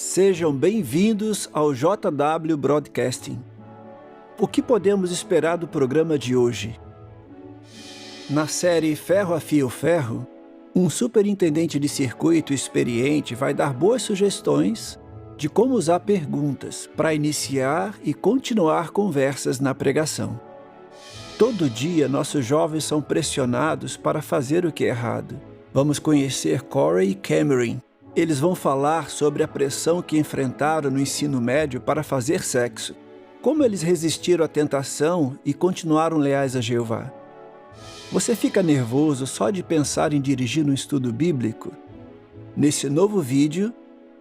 Sejam bem-vindos ao JW Broadcasting. O que podemos esperar do programa de hoje? Na série Ferro Afia o Ferro, um superintendente de circuito experiente vai dar boas sugestões de como usar perguntas para iniciar e continuar conversas na pregação. Todo dia, nossos jovens são pressionados para fazer o que é errado. Vamos conhecer Corey e Cameron. Eles vão falar sobre a pressão que enfrentaram no ensino médio para fazer sexo, como eles resistiram à tentação e continuaram leais a Jeová. Você fica nervoso só de pensar em dirigir um estudo bíblico? Nesse novo vídeo,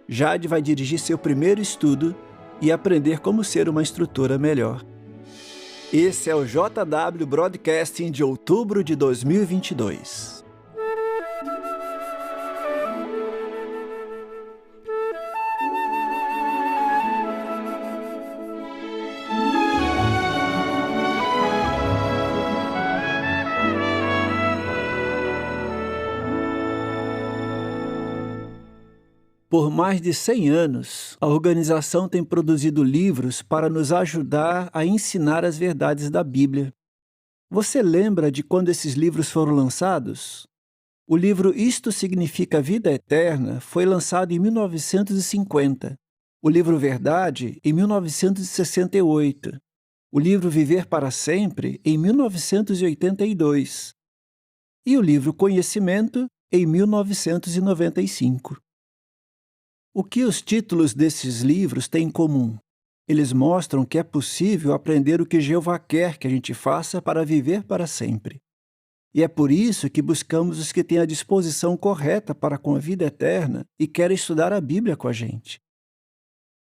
Jade vai dirigir seu primeiro estudo e aprender como ser uma instrutora melhor. Esse é o JW Broadcasting de outubro de 2022. Por mais de 100 anos, a organização tem produzido livros para nos ajudar a ensinar as verdades da Bíblia. Você lembra de quando esses livros foram lançados? O livro Isto Significa Vida Eterna foi lançado em 1950. O livro Verdade, em 1968. O livro Viver para Sempre, em 1982. E o livro Conhecimento, em 1995. O que os títulos desses livros têm em comum? Eles mostram que é possível aprender o que Jeová quer que a gente faça para viver para sempre. E é por isso que buscamos os que têm a disposição correta para com a vida eterna e querem estudar a Bíblia com a gente.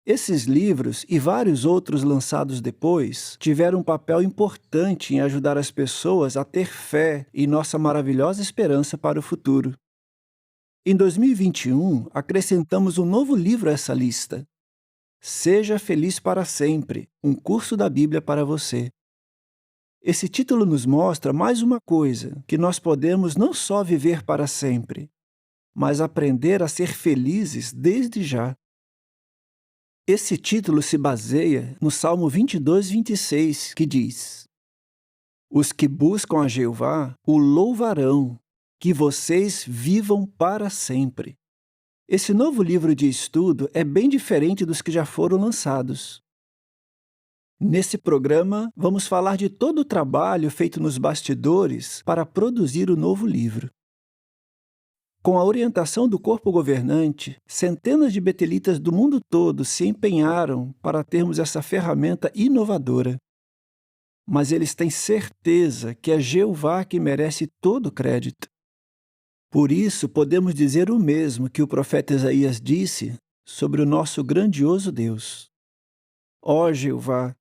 Esses livros e vários outros lançados depois tiveram um papel importante em ajudar as pessoas a ter fé em nossa maravilhosa esperança para o futuro. Em 2021, acrescentamos um novo livro a essa lista. Seja Feliz para Sempre, um curso da Bíblia para você. Esse título nos mostra mais uma coisa, que nós podemos não só viver para sempre, mas aprender a ser felizes desde já. Esse título se baseia no Salmo 22:26, que diz: Os que buscam a Jeová o louvarão, que vocês vivam para sempre. Esse novo livro de estudo é bem diferente dos que já foram lançados. Nesse programa, vamos falar de todo o trabalho feito nos bastidores para produzir o novo livro. Com a orientação do corpo governante, centenas de betelitas do mundo todo se empenharam para termos essa ferramenta inovadora. Mas eles têm certeza que é Jeová que merece todo o crédito. Por isso, podemos dizer o mesmo que o profeta Isaías disse sobre o nosso grandioso Deus. Ó Jeová,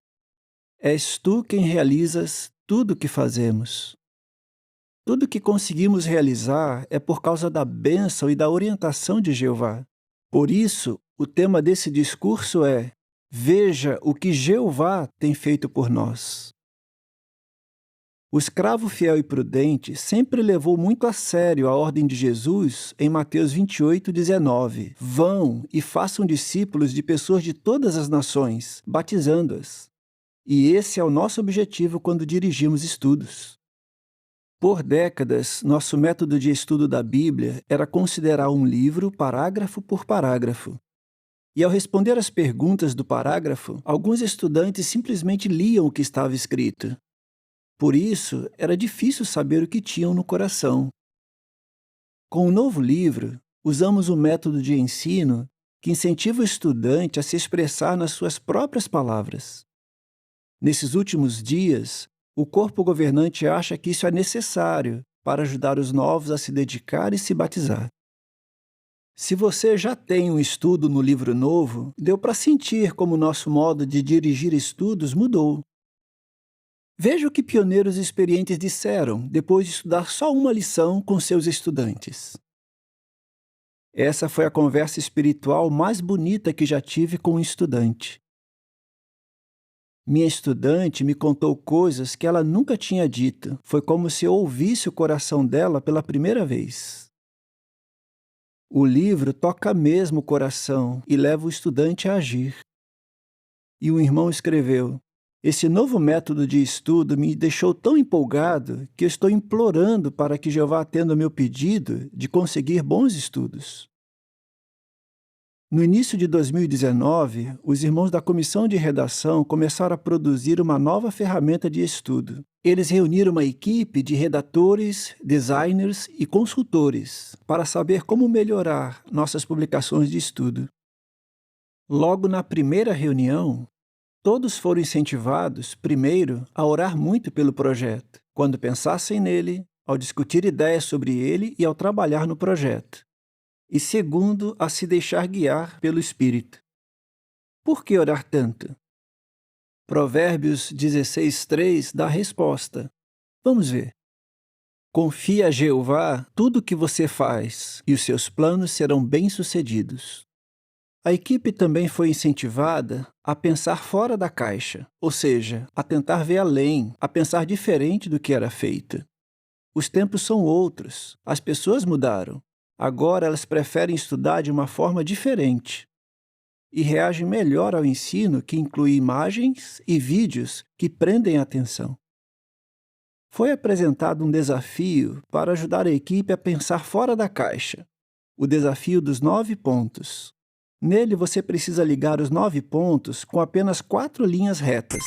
és tu quem realizas tudo o que fazemos. Tudo o que conseguimos realizar é por causa da bênção e da orientação de Jeová. Por isso, o tema desse discurso é: Veja o que Jeová tem feito por nós. O escravo fiel e prudente sempre levou muito a sério a ordem de Jesus em Mateus 28:19. Vão e façam discípulos de pessoas de todas as nações, batizando-as. E esse é o nosso objetivo quando dirigimos estudos. Por décadas, nosso método de estudo da Bíblia era considerar um livro parágrafo por parágrafo. E ao responder às perguntas do parágrafo, alguns estudantes simplesmente liam o que estava escrito. Por isso, era difícil saber o que tinham no coração. Com o novo livro, usamos um método de ensino que incentiva o estudante a se expressar nas suas próprias palavras. Nesses últimos dias, o corpo governante acha que isso é necessário para ajudar os novos a se dedicar e se batizar. Se você já tem um estudo no livro novo, deu para sentir como nosso modo de dirigir estudos mudou. Veja o que pioneiros experientes disseram depois de estudar só uma lição com seus estudantes. Essa foi a conversa espiritual mais bonita que já tive com um estudante. Minha estudante me contou coisas que ela nunca tinha dito. Foi como se eu ouvisse o coração dela pela primeira vez. O livro toca mesmo o coração e leva o estudante a agir. E um irmão escreveu: esse novo método de estudo me deixou tão empolgado que eu estou implorando para que Jeová atenda o meu pedido de conseguir bons estudos. No início de 2019, os irmãos da comissão de redação começaram a produzir uma nova ferramenta de estudo. Eles reuniram uma equipe de redatores, designers e consultores para saber como melhorar nossas publicações de estudo. Logo na primeira reunião, todos foram incentivados, primeiro, a orar muito pelo projeto, quando pensassem nele, ao discutir ideias sobre ele e ao trabalhar no projeto. E segundo, a se deixar guiar pelo Espírito. Por que orar tanto? Provérbios 16:3 dá a resposta. Vamos ver. Confia a Jeová tudo o que você faz, e os seus planos serão bem-sucedidos. A equipe também foi incentivada a pensar fora da caixa, ou seja, a tentar ver além, a pensar diferente do que era feito. Os tempos são outros, as pessoas mudaram. Agora elas preferem estudar de uma forma diferente e reagem melhor ao ensino que inclui imagens e vídeos que prendem a atenção. Foi apresentado um desafio para ajudar a equipe a pensar fora da caixa, o desafio dos 9 pontos. Nele você precisa ligar os 9 pontos com apenas 4 linhas retas.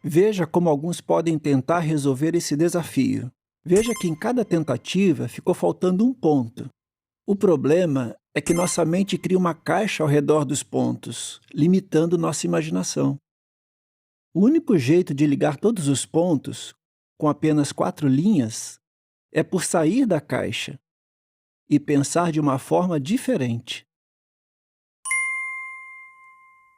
Veja como alguns podem tentar resolver esse desafio. Veja que em cada tentativa ficou faltando um ponto. O problema é que nossa mente cria uma caixa ao redor dos pontos, limitando nossa imaginação. O único jeito de ligar todos os pontos, com apenas 4 linhas, é por sair da caixa e pensar de uma forma diferente.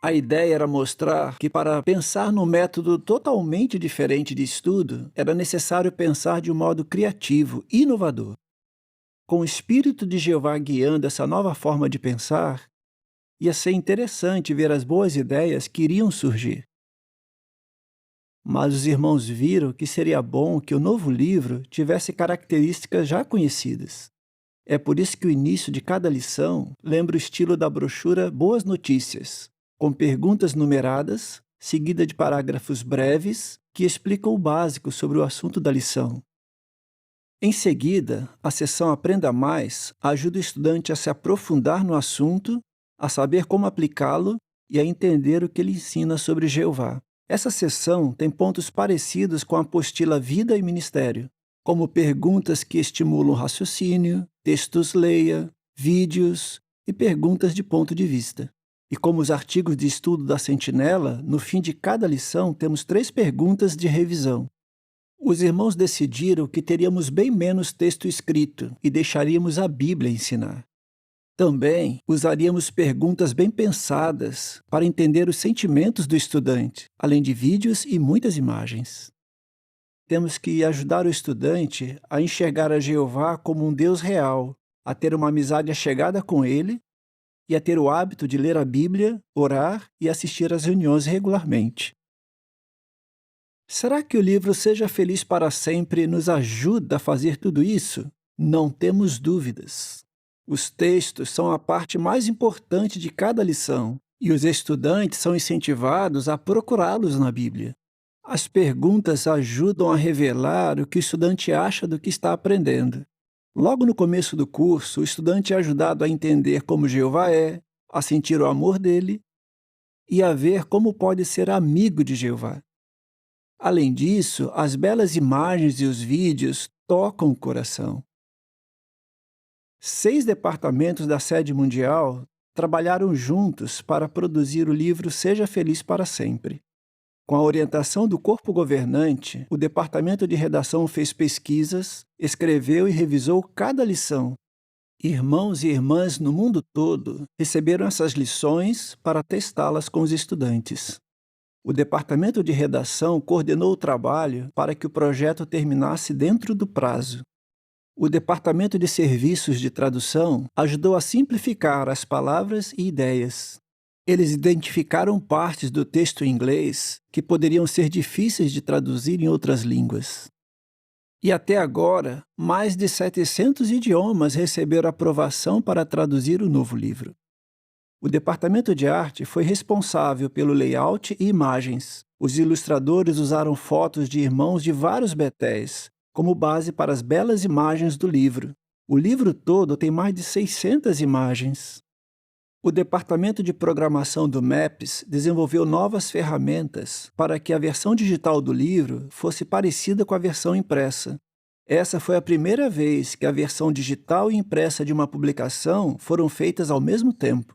A ideia era mostrar que para pensar num método totalmente diferente de estudo, era necessário pensar de um modo criativo e inovador. Com o Espírito de Jeová guiando essa nova forma de pensar, ia ser interessante ver as boas ideias que iriam surgir. Mas os irmãos viram que seria bom que o novo livro tivesse características já conhecidas. É por isso que o início de cada lição lembra o estilo da brochura Boas Notícias, com perguntas numeradas, seguida de parágrafos breves que explicam o básico sobre o assunto da lição. Em seguida, a seção Aprenda Mais ajuda o estudante a se aprofundar no assunto, a saber como aplicá-lo e a entender o que ele ensina sobre Jeová. Essa seção tem pontos parecidos com a apostila Vida e Ministério, como perguntas que estimulam o raciocínio, textos leia, vídeos e perguntas de ponto de vista. E como os artigos de estudo da Sentinela, no fim de cada lição temos 3 perguntas de revisão. Os irmãos decidiram que teríamos bem menos texto escrito e deixaríamos a Bíblia ensinar. Também usaríamos perguntas bem pensadas para entender os sentimentos do estudante, além de vídeos e muitas imagens. Temos que ajudar o estudante a enxergar a Jeová como um Deus real, a ter uma amizade achegada com Ele e a ter o hábito de ler a Bíblia, orar e assistir às reuniões regularmente. Será que o livro Seja Feliz para Sempre nos ajuda a fazer tudo isso? Não temos dúvidas. Os textos são a parte mais importante de cada lição e os estudantes são incentivados a procurá-los na Bíblia. As perguntas ajudam a revelar o que o estudante acha do que está aprendendo. Logo no começo do curso, o estudante é ajudado a entender como Jeová é, a sentir o amor dele e a ver como pode ser amigo de Jeová. Além disso, as belas imagens e os vídeos tocam o coração. 6 departamentos da sede mundial trabalharam juntos para produzir o livro Seja Feliz para Sempre. Com a orientação do corpo governante, o departamento de redação fez pesquisas, escreveu e revisou cada lição. Irmãos e irmãs no mundo todo receberam essas lições para testá-las com os estudantes. O departamento de redação coordenou o trabalho para que o projeto terminasse dentro do prazo. O departamento de serviços de tradução ajudou a simplificar as palavras e ideias. Eles identificaram partes do texto em inglês que poderiam ser difíceis de traduzir em outras línguas. E até agora, mais de 700 idiomas receberam aprovação para traduzir o novo livro. O departamento de arte foi responsável pelo layout e imagens. Os ilustradores usaram fotos de irmãos de vários Betéis como base para as belas imagens do livro. O livro todo tem mais de 600 imagens. O departamento de programação do MAPS desenvolveu novas ferramentas para que a versão digital do livro fosse parecida com a versão impressa. Essa foi a primeira vez que a versão digital e impressa de uma publicação foram feitas ao mesmo tempo.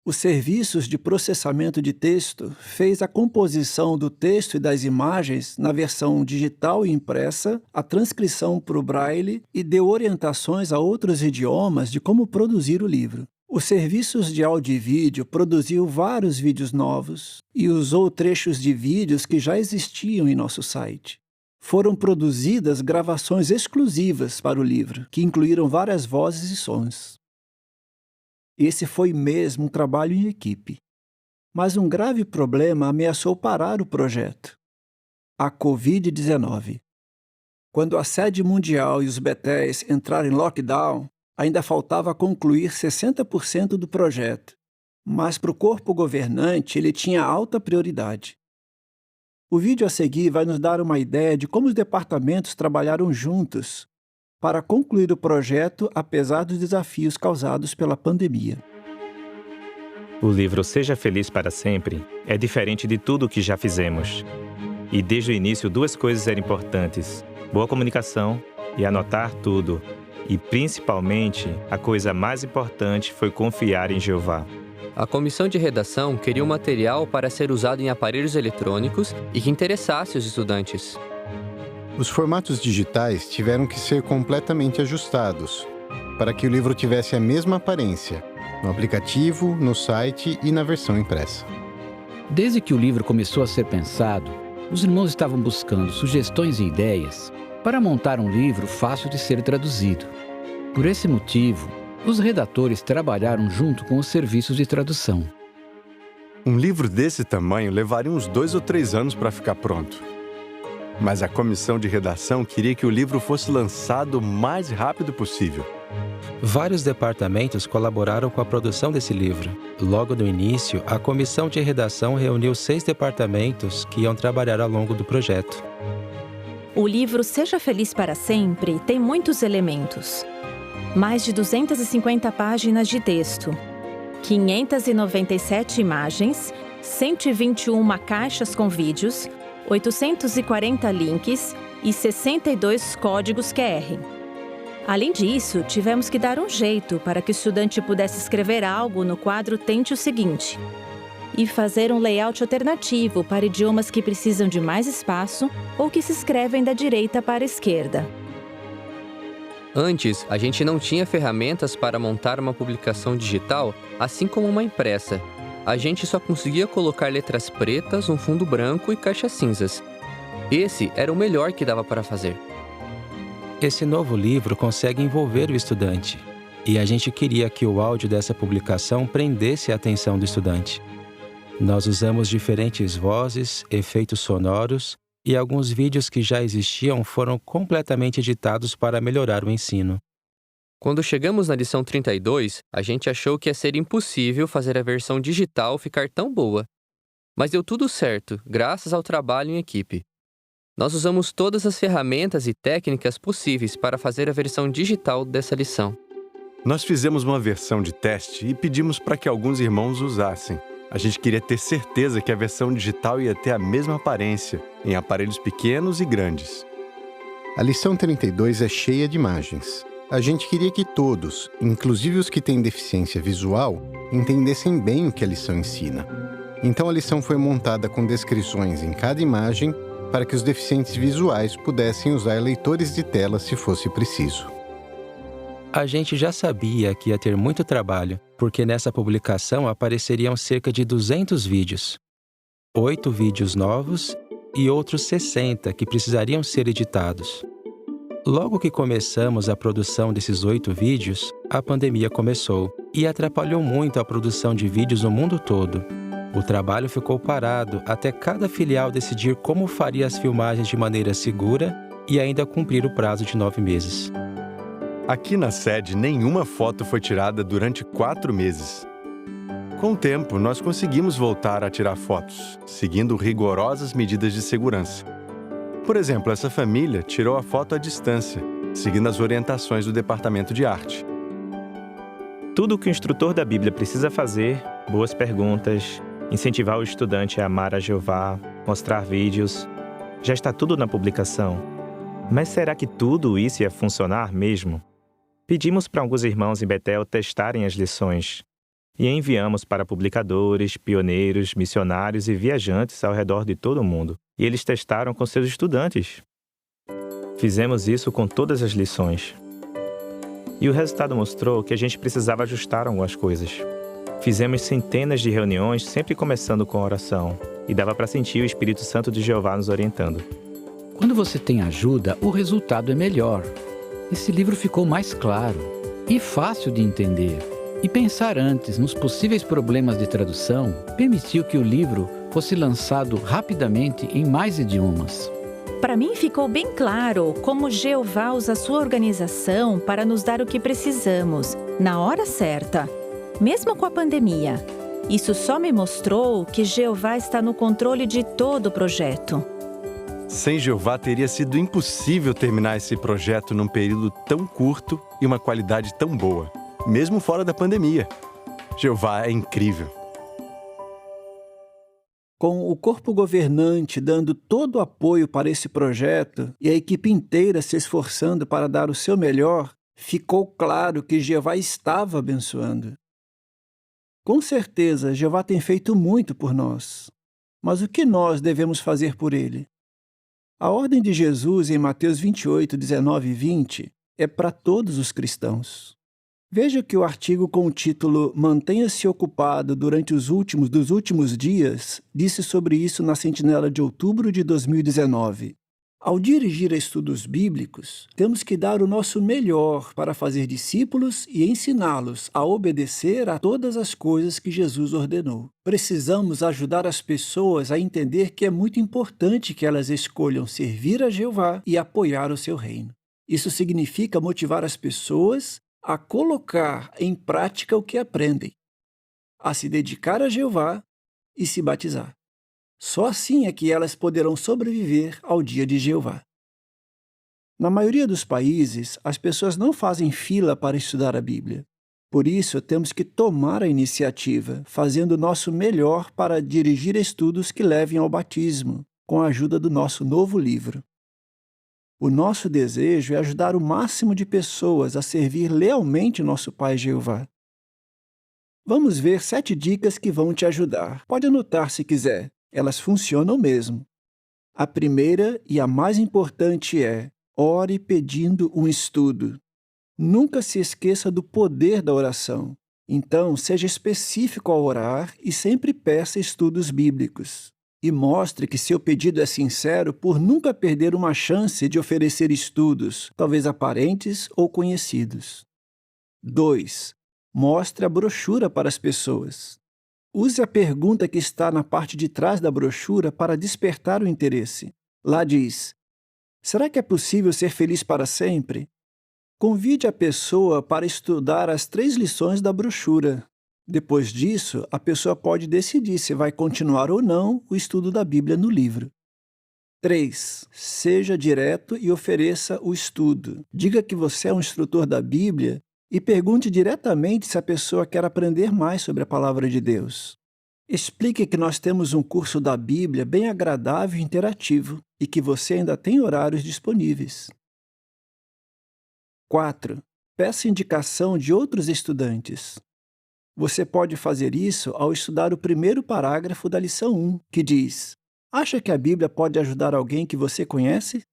Os serviços de processamento de texto fez a composição do texto e das imagens na versão digital e impressa, a transcrição para o Braille e deu orientações a outros idiomas de como produzir o livro. Os serviços de áudio e vídeo produziu vários vídeos novos e usou trechos de vídeos que já existiam em nosso site. Foram produzidas gravações exclusivas para o livro, que incluíram várias vozes e sons. Esse foi mesmo um trabalho em equipe. Mas um grave problema ameaçou parar o projeto: a Covid-19. Quando a sede mundial e os Betéis entraram em lockdown, ainda faltava concluir 60% do projeto, mas para o corpo governante ele tinha alta prioridade. O vídeo a seguir vai nos dar uma ideia de como os departamentos trabalharam juntos para concluir o projeto apesar dos desafios causados pela pandemia. O livro Seja Feliz para Sempre é diferente de tudo o que já fizemos. E desde o início 2 coisas eram importantes: boa comunicação e anotar tudo. E principalmente, a coisa mais importante foi confiar em Jeová. A comissão de redação queria um material para ser usado em aparelhos eletrônicos e que interessasse os estudantes. Os formatos digitais tiveram que ser completamente ajustados para que o livro tivesse a mesma aparência no aplicativo, no site e na versão impressa. Desde que o livro começou a ser pensado, os irmãos estavam buscando sugestões e ideias para montar um livro fácil de ser traduzido. Por esse motivo, os redatores trabalharam junto com os serviços de tradução. Um livro desse tamanho levaria uns 2 ou 3 anos para ficar pronto. Mas a comissão de redação queria que o livro fosse lançado o mais rápido possível. Vários departamentos colaboraram com a produção desse livro. Logo no início, a comissão de redação reuniu 6 departamentos que iam trabalhar ao longo do projeto. O livro Seja Feliz para Sempre tem muitos elementos. Mais de 250 páginas de texto, 597 imagens, 121 caixas com vídeos, 840 links e 62 códigos QR. Além disso, tivemos que dar um jeito para que o estudante pudesse escrever algo no quadro Tente o Seguinte e fazer um layout alternativo para idiomas que precisam de mais espaço ou que se escrevem da direita para a esquerda. Antes, a gente não tinha ferramentas para montar uma publicação digital, assim como uma impressa. A gente só conseguia colocar letras pretas, um fundo branco e caixas cinzas. Esse era o melhor que dava para fazer. Esse novo livro consegue envolver o estudante, e a gente queria que o áudio dessa publicação prendesse a atenção do estudante. Nós usamos diferentes vozes, efeitos sonoros, e alguns vídeos que já existiam foram completamente editados para melhorar o ensino. Quando chegamos na lição 32, a gente achou que ia ser impossível fazer a versão digital ficar tão boa. Mas deu tudo certo, graças ao trabalho em equipe. Nós usamos todas as ferramentas e técnicas possíveis para fazer a versão digital dessa lição. Nós fizemos uma versão de teste e pedimos para que alguns irmãos usassem. A gente queria ter certeza que a versão digital ia ter a mesma aparência, em aparelhos pequenos e grandes. A lição 32 é cheia de imagens. A gente queria que todos, inclusive os que têm deficiência visual, entendessem bem o que a lição ensina. Então a lição foi montada com descrições em cada imagem para que os deficientes visuais pudessem usar leitores de tela se fosse preciso. A gente já sabia que ia ter muito trabalho, porque nessa publicação apareceriam cerca de 200 vídeos. 8 vídeos novos e outros 60 que precisariam ser editados. Logo que começamos a produção desses 8 vídeos, a pandemia começou e atrapalhou muito a produção de vídeos no mundo todo. O trabalho ficou parado até cada filial decidir como faria as filmagens de maneira segura e ainda cumprir o prazo de 9 meses. Aqui na sede, nenhuma foto foi tirada durante 4 meses. Com o tempo, nós conseguimos voltar a tirar fotos, seguindo rigorosas medidas de segurança. Por exemplo, essa família tirou a foto à distância, seguindo as orientações do departamento de arte. Tudo o que o instrutor da Bíblia precisa fazer, boas perguntas, incentivar o estudante a amar a Jeová, mostrar vídeos, já está tudo na publicação. Mas será que tudo isso ia funcionar mesmo? Pedimos para alguns irmãos em Betel testarem as lições e enviamos para publicadores, pioneiros, missionários e viajantes ao redor de todo o mundo. E eles testaram com seus estudantes. Fizemos isso com todas as lições. E o resultado mostrou que a gente precisava ajustar algumas coisas. Fizemos centenas de reuniões, sempre começando com oração, e dava para sentir o Espírito Santo de Jeová nos orientando. Quando você tem ajuda, o resultado é melhor. Esse livro ficou mais claro e fácil de entender. E pensar antes nos possíveis problemas de tradução permitiu que o livro fosse lançado rapidamente em mais idiomas. Para mim ficou bem claro como Jeová usa a sua organização para nos dar o que precisamos, na hora certa, mesmo com a pandemia. Isso só me mostrou que Jeová está no controle de todo o projeto. Sem Jeová, teria sido impossível terminar esse projeto num período tão curto e uma qualidade tão boa, mesmo fora da pandemia. Jeová é incrível. Com o corpo governante dando todo o apoio para esse projeto e a equipe inteira se esforçando para dar o seu melhor, ficou claro que Jeová estava abençoando. Com certeza, Jeová tem feito muito por nós. Mas o que nós devemos fazer por ele? A ordem de Jesus em Mateus 28, 19 e 20 é para todos os cristãos. Veja que o artigo com o título Mantenha-se ocupado durante os últimos dias disse sobre isso na Sentinela de outubro de 2019. Ao dirigir a estudos bíblicos, temos que dar o nosso melhor para fazer discípulos e ensiná-los a obedecer a todas as coisas que Jesus ordenou. Precisamos ajudar as pessoas a entender que é muito importante que elas escolham servir a Jeová e apoiar o seu reino. Isso significa motivar as pessoas a colocar em prática o que aprendem, a se dedicar a Jeová e se batizar. Só assim é que elas poderão sobreviver ao dia de Jeová. Na maioria dos países, as pessoas não fazem fila para estudar a Bíblia. Por isso, temos que tomar a iniciativa, fazendo o nosso melhor para dirigir estudos que levem ao batismo, com a ajuda do nosso novo livro. O nosso desejo é ajudar o máximo de pessoas a servir lealmente nosso Pai Jeová. Vamos ver 7 dicas que vão te ajudar. Pode anotar se quiser. Elas funcionam mesmo. A primeira e a mais importante é: ore pedindo um estudo. Nunca se esqueça do poder da oração. Então, seja específico ao orar e sempre peça estudos bíblicos. E mostre que seu pedido é sincero por nunca perder uma chance de oferecer estudos, talvez a parentes ou conhecidos. 2. Mostre a brochura para as pessoas. Use a pergunta que está na parte de trás da brochura para despertar o interesse. Lá diz: será que é possível ser feliz para sempre? Convide a pessoa para estudar as 3 lições da brochura. Depois disso, a pessoa pode decidir se vai continuar ou não o estudo da Bíblia no livro. 3. Seja direto e ofereça o estudo. Diga que você é um instrutor da Bíblia e pergunte diretamente se a pessoa quer aprender mais sobre a Palavra de Deus. Explique que nós temos um curso da Bíblia bem agradável e interativo e que você ainda tem horários disponíveis. 4. Peça indicação de outros estudantes. Você pode fazer isso ao estudar o primeiro parágrafo da lição 1, que diz: acha que a Bíblia pode ajudar alguém que você conhece?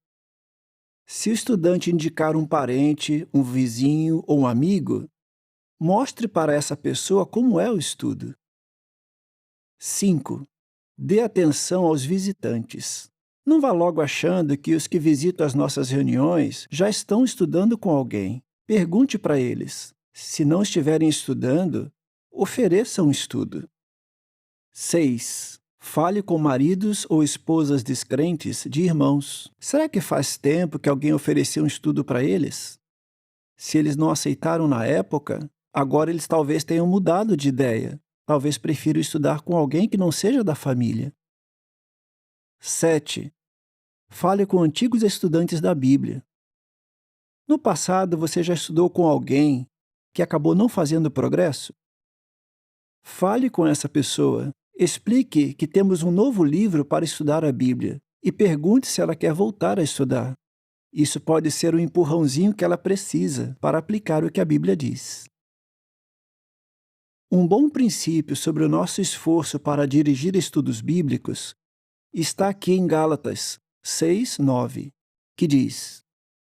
Se o estudante indicar um parente, um vizinho ou um amigo, mostre para essa pessoa como é o estudo. 5. Dê atenção aos visitantes. Não vá logo achando que os que visitam as nossas reuniões já estão estudando com alguém. Pergunte para eles. Se não estiverem estudando, ofereça um estudo. 6. Fale com maridos ou esposas descrentes de irmãos. Será que faz tempo que alguém ofereceu um estudo para eles? Se eles não aceitaram na época, agora eles talvez tenham mudado de ideia. Talvez prefiram estudar com alguém que não seja da família. 7. Fale com antigos estudantes da Bíblia. No passado, você já estudou com alguém que acabou não fazendo progresso? Fale com essa pessoa. Explique que temos um novo livro para estudar a Bíblia e pergunte se ela quer voltar a estudar. Isso pode ser o empurrãozinho que ela precisa para aplicar o que a Bíblia diz. Um bom princípio sobre o nosso esforço para dirigir estudos bíblicos está aqui em Gálatas 6:9, que diz: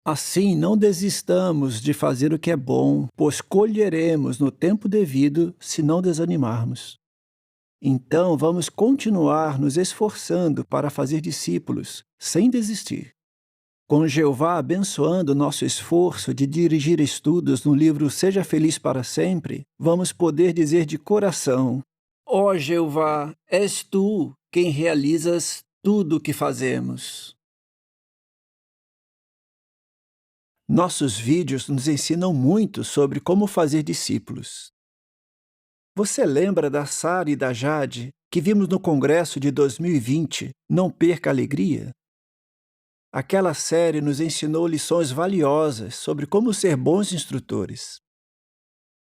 Assim, não desistamos de fazer o que é bom, pois colheremos no tempo devido se não desanimarmos. Então, vamos continuar nos esforçando para fazer discípulos, sem desistir. Com Jeová abençoando nosso esforço de dirigir estudos no livro Seja Feliz para Sempre, vamos poder dizer de coração: Ó Jeová, és tu quem realizas tudo o que fazemos. Nossos vídeos nos ensinam muito sobre como fazer discípulos. Você lembra da Sara e da Jade, que vimos no congresso de 2020, Não Perca a Alegria? Aquela série nos ensinou lições valiosas sobre como ser bons instrutores.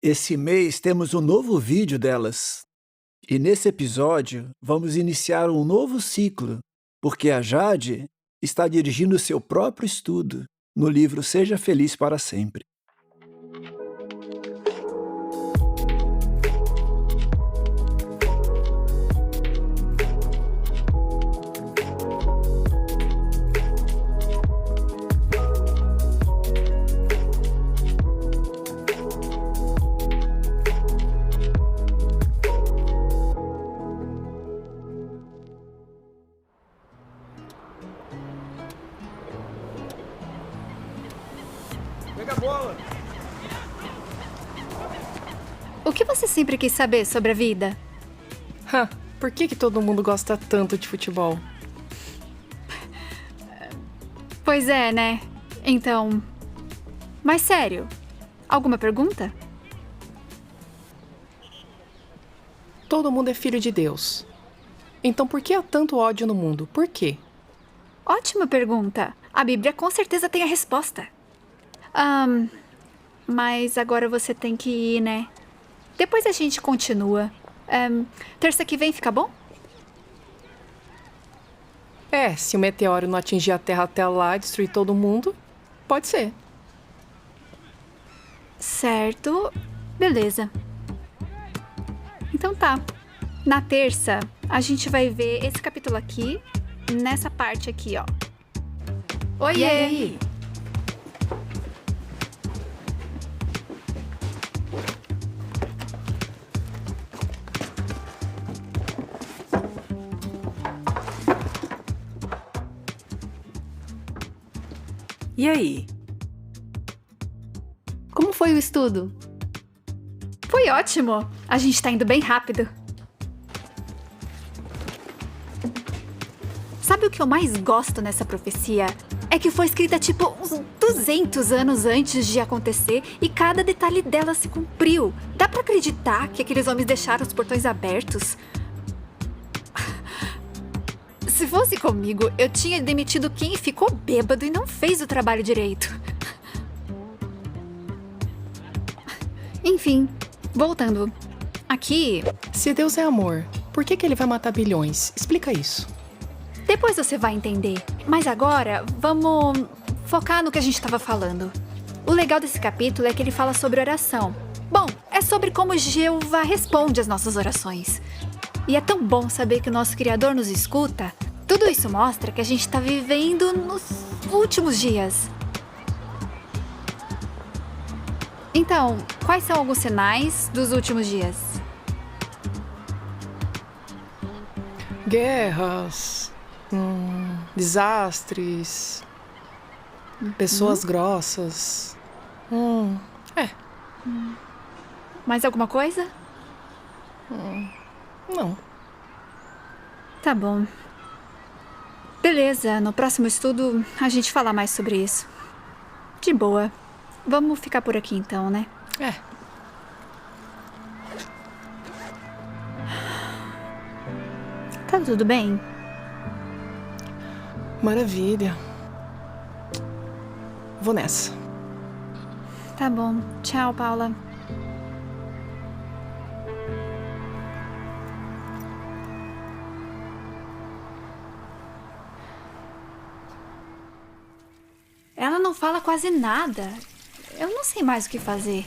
Esse mês temos um novo vídeo delas. E nesse episódio, vamos iniciar um novo ciclo, porque a Jade está dirigindo seu próprio estudo no livro Seja Feliz para Sempre. Pega a bola! O que você sempre quis saber sobre a vida? Por que todo mundo gosta tanto de futebol? Pois é, né? Então... Mas sério, alguma pergunta? Todo mundo é filho de Deus. Então por que há tanto ódio no mundo? Por quê? Ótima pergunta. A Bíblia com certeza tem a resposta. Mas agora você tem que ir, né? Depois a gente continua. Terça que vem fica bom? Se o meteoro não atingir a Terra até lá e destruir todo mundo, pode ser. Certo. Beleza. Então tá. Na terça, a gente vai ver esse capítulo aqui, nessa parte aqui, ó. Oiê! E aí? E aí? Como foi o estudo? Foi ótimo! A gente tá indo bem rápido. Sabe o que eu mais gosto nessa profecia? É que foi escrita tipo uns 200 anos antes de acontecer e cada detalhe dela se cumpriu. Dá pra acreditar que aqueles homens deixaram os portões abertos? Se fosse comigo, eu tinha demitido quem ficou bêbado e não fez o trabalho direito. Enfim, voltando. Aqui... Se Deus é amor, por que ele vai matar bilhões? Explica isso. Depois você vai entender. Mas agora, vamos focar no que a gente estava falando. O legal desse capítulo é que ele fala sobre oração. Bom, é sobre como Jeová responde às nossas orações. E é tão bom saber que o nosso Criador nos escuta. Tudo isso mostra que a gente está vivendo nos últimos dias. Então, quais são alguns sinais dos últimos dias? Guerras, desastres, pessoas grossas. Mais alguma coisa? Não. Tá bom. Beleza, no próximo estudo a gente fala mais sobre isso. De boa. Vamos ficar por aqui então, né? É. Tá tudo bem? Maravilha. Vou nessa. Tá bom. Tchau, Paula. Ela não fala quase nada. Eu não sei mais o que fazer.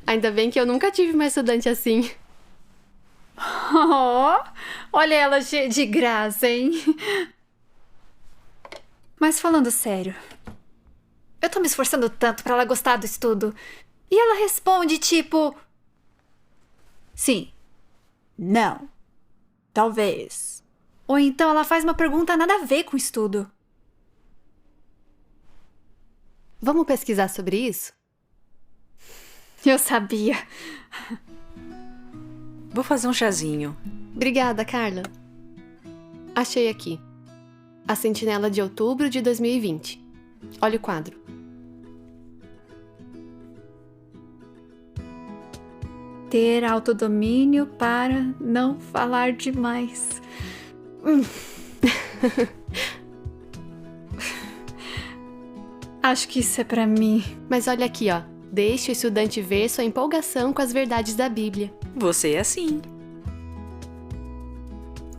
Ainda bem que eu nunca tive uma estudante assim. Oh, olha ela cheia de graça, hein? Mas falando sério, eu tô me esforçando tanto pra ela gostar do estudo. E ela responde tipo... Sim. Não. Talvez. Ou então ela faz uma pergunta nada a ver com o estudo. Vamos pesquisar sobre isso? Eu sabia. Vou fazer um chazinho. Obrigada, Carla. Achei aqui. A Sentinela de outubro de 2020. Olha o quadro. Ter autodomínio para não falar demais. Acho que isso é pra mim. Mas olha aqui, ó. Deixe o estudante ver sua empolgação com as verdades da Bíblia. Você é assim.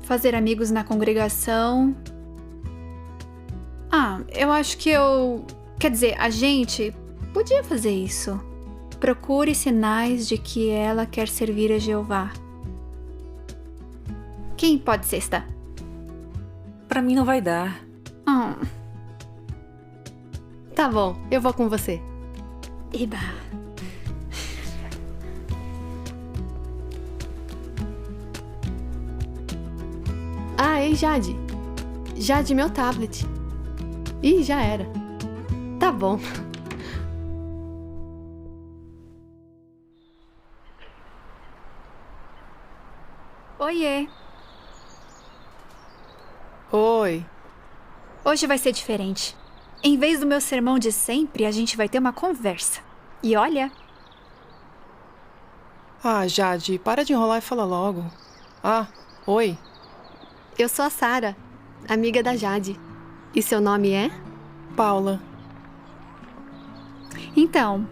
Fazer amigos na congregação. Eu acho que eu... Quer dizer, a gente podia fazer isso. Procure sinais de que ela quer servir a Jeová. Quem pode sexta? Pra mim não vai dar. Tá bom, eu vou com você. Eba. Ei, Jade. Jade, meu tablet. Ih, já era. Tá bom. Oiê. Oi. Hoje vai ser diferente. Em vez do meu sermão de sempre, a gente vai ter uma conversa. E olha... Jade, para de enrolar e fala logo. Oi. Eu sou a Sara, amiga da Jade. E seu nome é? Paula. Então,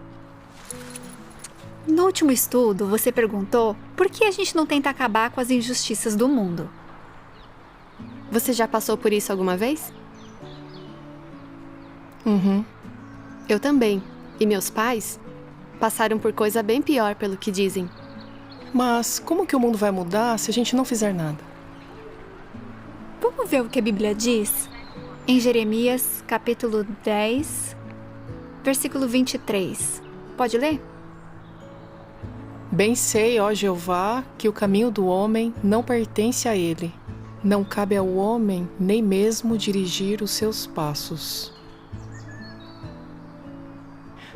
no último estudo, você perguntou por que a gente não tenta acabar com as injustiças do mundo. Você já passou por isso alguma vez? Eu também. E meus pais passaram por coisa bem pior, pelo que dizem. Mas como que o mundo vai mudar se a gente não fizer nada? Vamos ver o que a Bíblia diz? Em Jeremias, capítulo 10, versículo 23. Pode ler? Bem sei, ó Jeová, que o caminho do homem não pertence a ele. Não cabe ao homem nem mesmo dirigir os seus passos.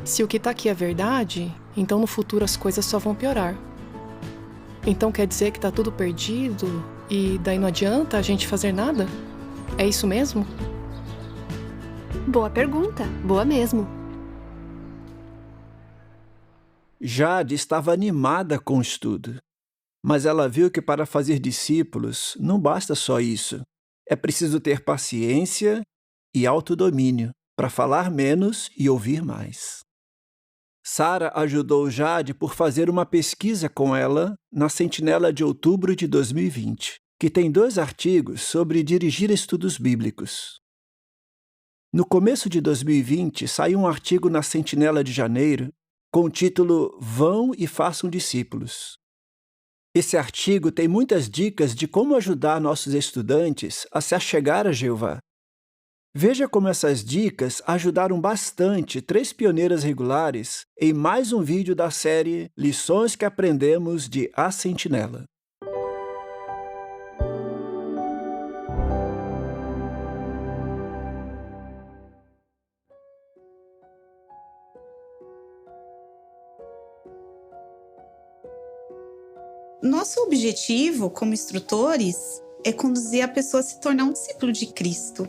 Se o que está aqui é verdade, então no futuro as coisas só vão piorar. Então quer dizer que está tudo perdido e daí não adianta a gente fazer nada? É isso mesmo? Boa pergunta. Boa mesmo. Jade estava animada com o estudo, mas ela viu que para fazer discípulos não basta só isso. É preciso ter paciência e autodomínio para falar menos e ouvir mais. Sara ajudou Jade por fazer uma pesquisa com ela na Sentinela de outubro de 2020, que tem 2 artigos sobre dirigir estudos bíblicos. No começo de 2020, saiu um artigo na Sentinela de janeiro com o título Vão e façam discípulos. Esse artigo tem muitas dicas de como ajudar nossos estudantes a se achegar a Jeová. Veja como essas dicas ajudaram bastante 3 pioneiras regulares em mais um vídeo da série Lições que Aprendemos de A Sentinela. Nosso objetivo, como instrutores, é conduzir a pessoa a se tornar um discípulo de Cristo.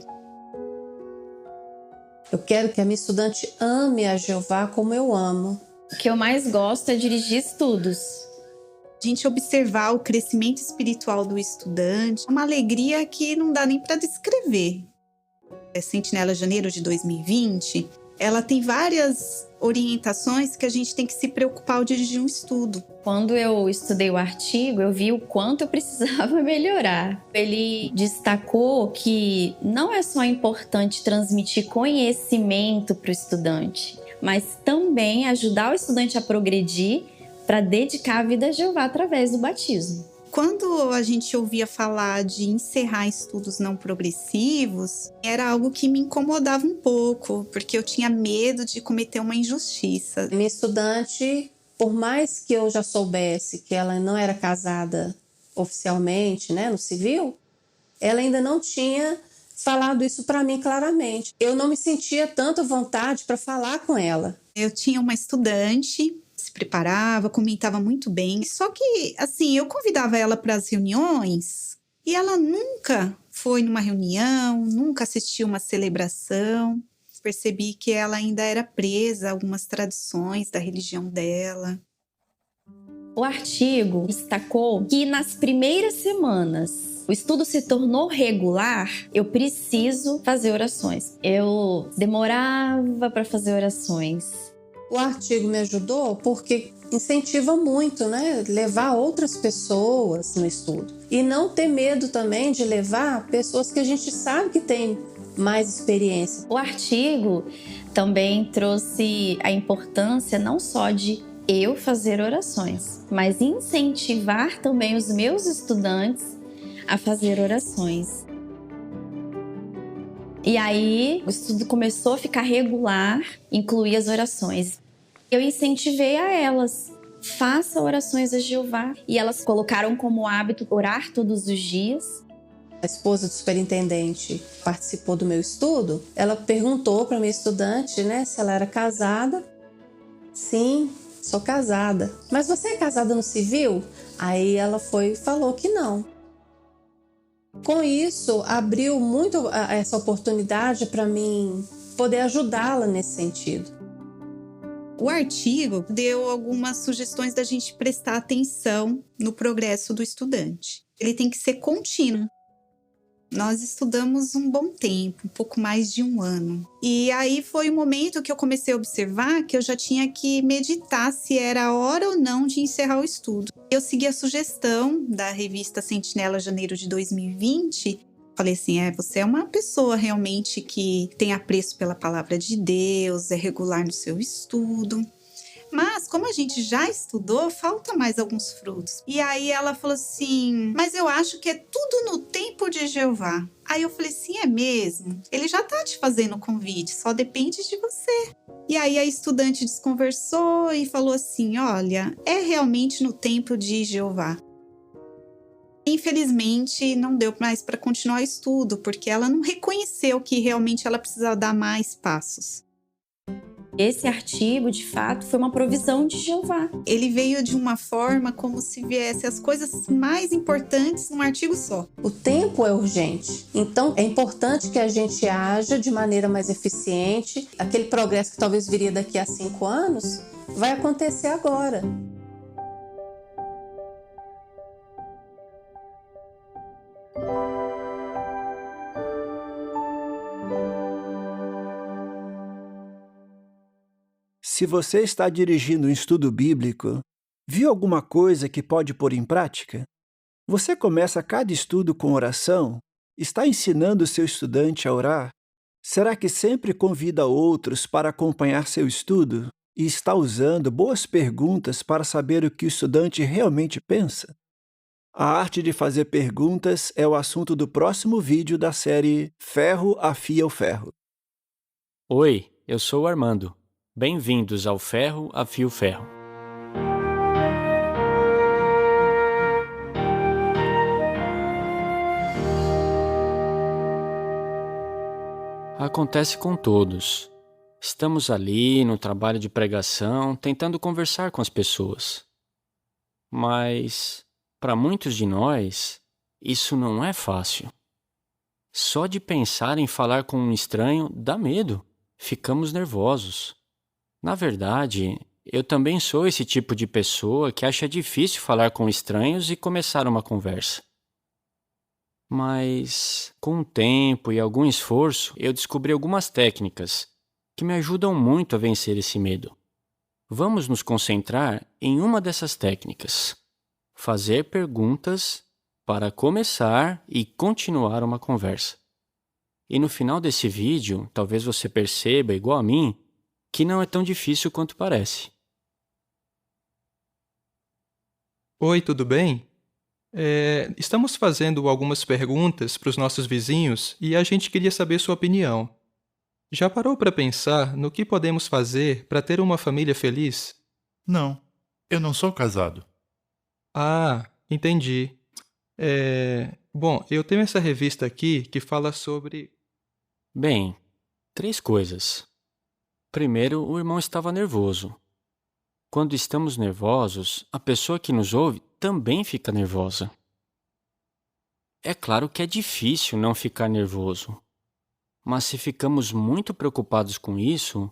Eu quero que a minha estudante ame a Jeová como eu amo. O que eu mais gosto é dirigir estudos. A gente observar o crescimento espiritual do estudante, uma alegria que não dá nem para descrever. Sentinela Janeiro de 2020, ela tem várias orientações que a gente tem que se preocupar ao dirigir um estudo. Quando eu estudei o artigo, eu vi o quanto eu precisava melhorar. Ele destacou que não é só importante transmitir conhecimento para o estudante, mas também ajudar o estudante a progredir para dedicar a vida a Jeová através do batismo. Quando a gente ouvia falar de encerrar estudos não progressivos, era algo que me incomodava um pouco, porque eu tinha medo de cometer uma injustiça. Minha estudante, por mais que eu já soubesse que ela não era casada oficialmente, né, no civil, ela ainda não tinha falado isso para mim claramente. Eu não me sentia tanta vontade para falar com ela. Eu tinha uma estudante, se preparava, comentava muito bem. Só que, assim, eu convidava ela para as reuniões e ela nunca foi numa reunião, nunca assistiu uma celebração. Percebi que ela ainda era presa a algumas tradições da religião dela. O artigo destacou que nas primeiras semanas o estudo se tornou regular, eu preciso fazer orações. Eu demorava para fazer orações. O artigo me ajudou porque incentiva muito, né? Levar outras pessoas no estudo. E não ter medo também de levar pessoas que a gente sabe que têm mais experiência. O artigo também trouxe a importância não só de eu fazer orações, mas incentivar também os meus estudantes a fazer orações. E aí o estudo começou a ficar regular, incluir as orações. Eu incentivei a elas, faça orações a Jeová. E elas colocaram como hábito orar todos os dias. A esposa do superintendente participou do meu estudo. Ela perguntou para minha estudante, né, se ela era casada. Sim, sou casada. Mas você é casada no civil? Aí ela falou que não. Com isso, abriu muito essa oportunidade para mim poder ajudá-la nesse sentido. O artigo deu algumas sugestões da gente prestar atenção no progresso do estudante. Ele tem que ser contínuo. Nós estudamos um bom tempo, um pouco mais de 1 ano. E aí foi o momento que eu comecei a observar que eu já tinha que meditar se era a hora ou não de encerrar o estudo. Eu segui a sugestão da revista Sentinela Janeiro de 2020. Falei assim, você é uma pessoa realmente que tem apreço pela palavra de Deus, é regular no seu estudo. Mas, como a gente já estudou, falta mais alguns frutos. E aí ela falou assim, mas eu acho que é tudo no tempo de Jeová. Aí eu falei assim, é mesmo? Ele já tá te fazendo o convite, só depende de você. E aí a estudante desconversou e falou assim, olha, é realmente no tempo de Jeová. Infelizmente, não deu mais para continuar o estudo, porque ela não reconheceu que realmente ela precisava dar mais passos. Esse artigo, de fato, foi uma provisão de Jeová. Ele veio de uma forma como se viesse as coisas mais importantes num artigo só. O tempo é urgente, então é importante que a gente haja de maneira mais eficiente. Aquele progresso que talvez viria daqui a 5 anos, vai acontecer agora. Se você está dirigindo um estudo bíblico, viu alguma coisa que pode pôr em prática? Você começa cada estudo com oração? Está ensinando o seu estudante a orar? Será que sempre convida outros para acompanhar seu estudo? E está usando boas perguntas para saber o que o estudante realmente pensa? A arte de fazer perguntas é o assunto do próximo vídeo da série Ferro Afia o Ferro. Oi, eu sou o Armando. Bem-vindos ao Ferro Afia o Ferro. Acontece com todos. Estamos ali no trabalho de pregação, tentando conversar com as pessoas. Mas para muitos de nós, isso não é fácil. Só de pensar em falar com um estranho dá medo. Ficamos nervosos. Na verdade, eu também sou esse tipo de pessoa que acha difícil falar com estranhos e começar uma conversa. Mas, com o tempo e algum esforço, eu descobri algumas técnicas que me ajudam muito a vencer esse medo. Vamos nos concentrar em uma dessas técnicas: fazer perguntas para começar e continuar uma conversa. E no final desse vídeo, talvez você perceba, igual a mim, que não é tão difícil quanto parece. Oi, tudo bem? Estamos fazendo algumas perguntas para os nossos vizinhos e a gente queria saber sua opinião. Já parou para pensar no que podemos fazer para ter uma família feliz? Não, eu não sou casado. Ah, entendi. Bom, eu tenho essa revista aqui que fala sobre... Bem, 3 coisas. Primeiro, o irmão estava nervoso. Quando estamos nervosos, a pessoa que nos ouve também fica nervosa. É claro que é difícil não ficar nervoso, mas se ficamos muito preocupados com isso,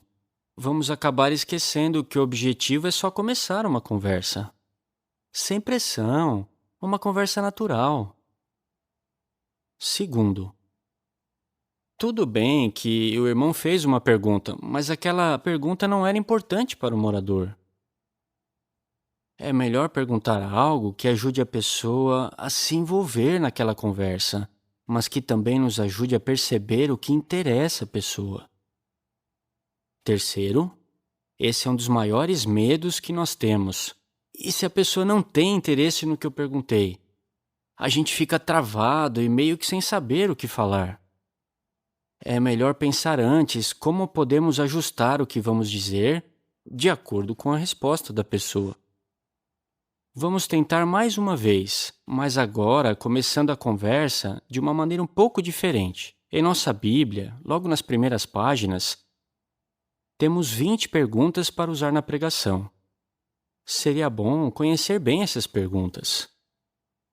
vamos acabar esquecendo que o objetivo é só começar uma conversa. Sem pressão, uma conversa natural. Segundo, tudo bem que o irmão fez uma pergunta, mas aquela pergunta não era importante para o morador. É melhor perguntar algo que ajude a pessoa a se envolver naquela conversa, mas que também nos ajude a perceber o que interessa a pessoa. Terceiro, esse é um dos maiores medos que nós temos. E se a pessoa não tem interesse no que eu perguntei? A gente fica travado e meio que sem saber o que falar. É melhor pensar antes como podemos ajustar o que vamos dizer de acordo com a resposta da pessoa. Vamos tentar mais uma vez, mas agora começando a conversa de uma maneira um pouco diferente. Em nossa Bíblia, logo nas primeiras páginas, temos 20 perguntas para usar na pregação. Seria bom conhecer bem essas perguntas.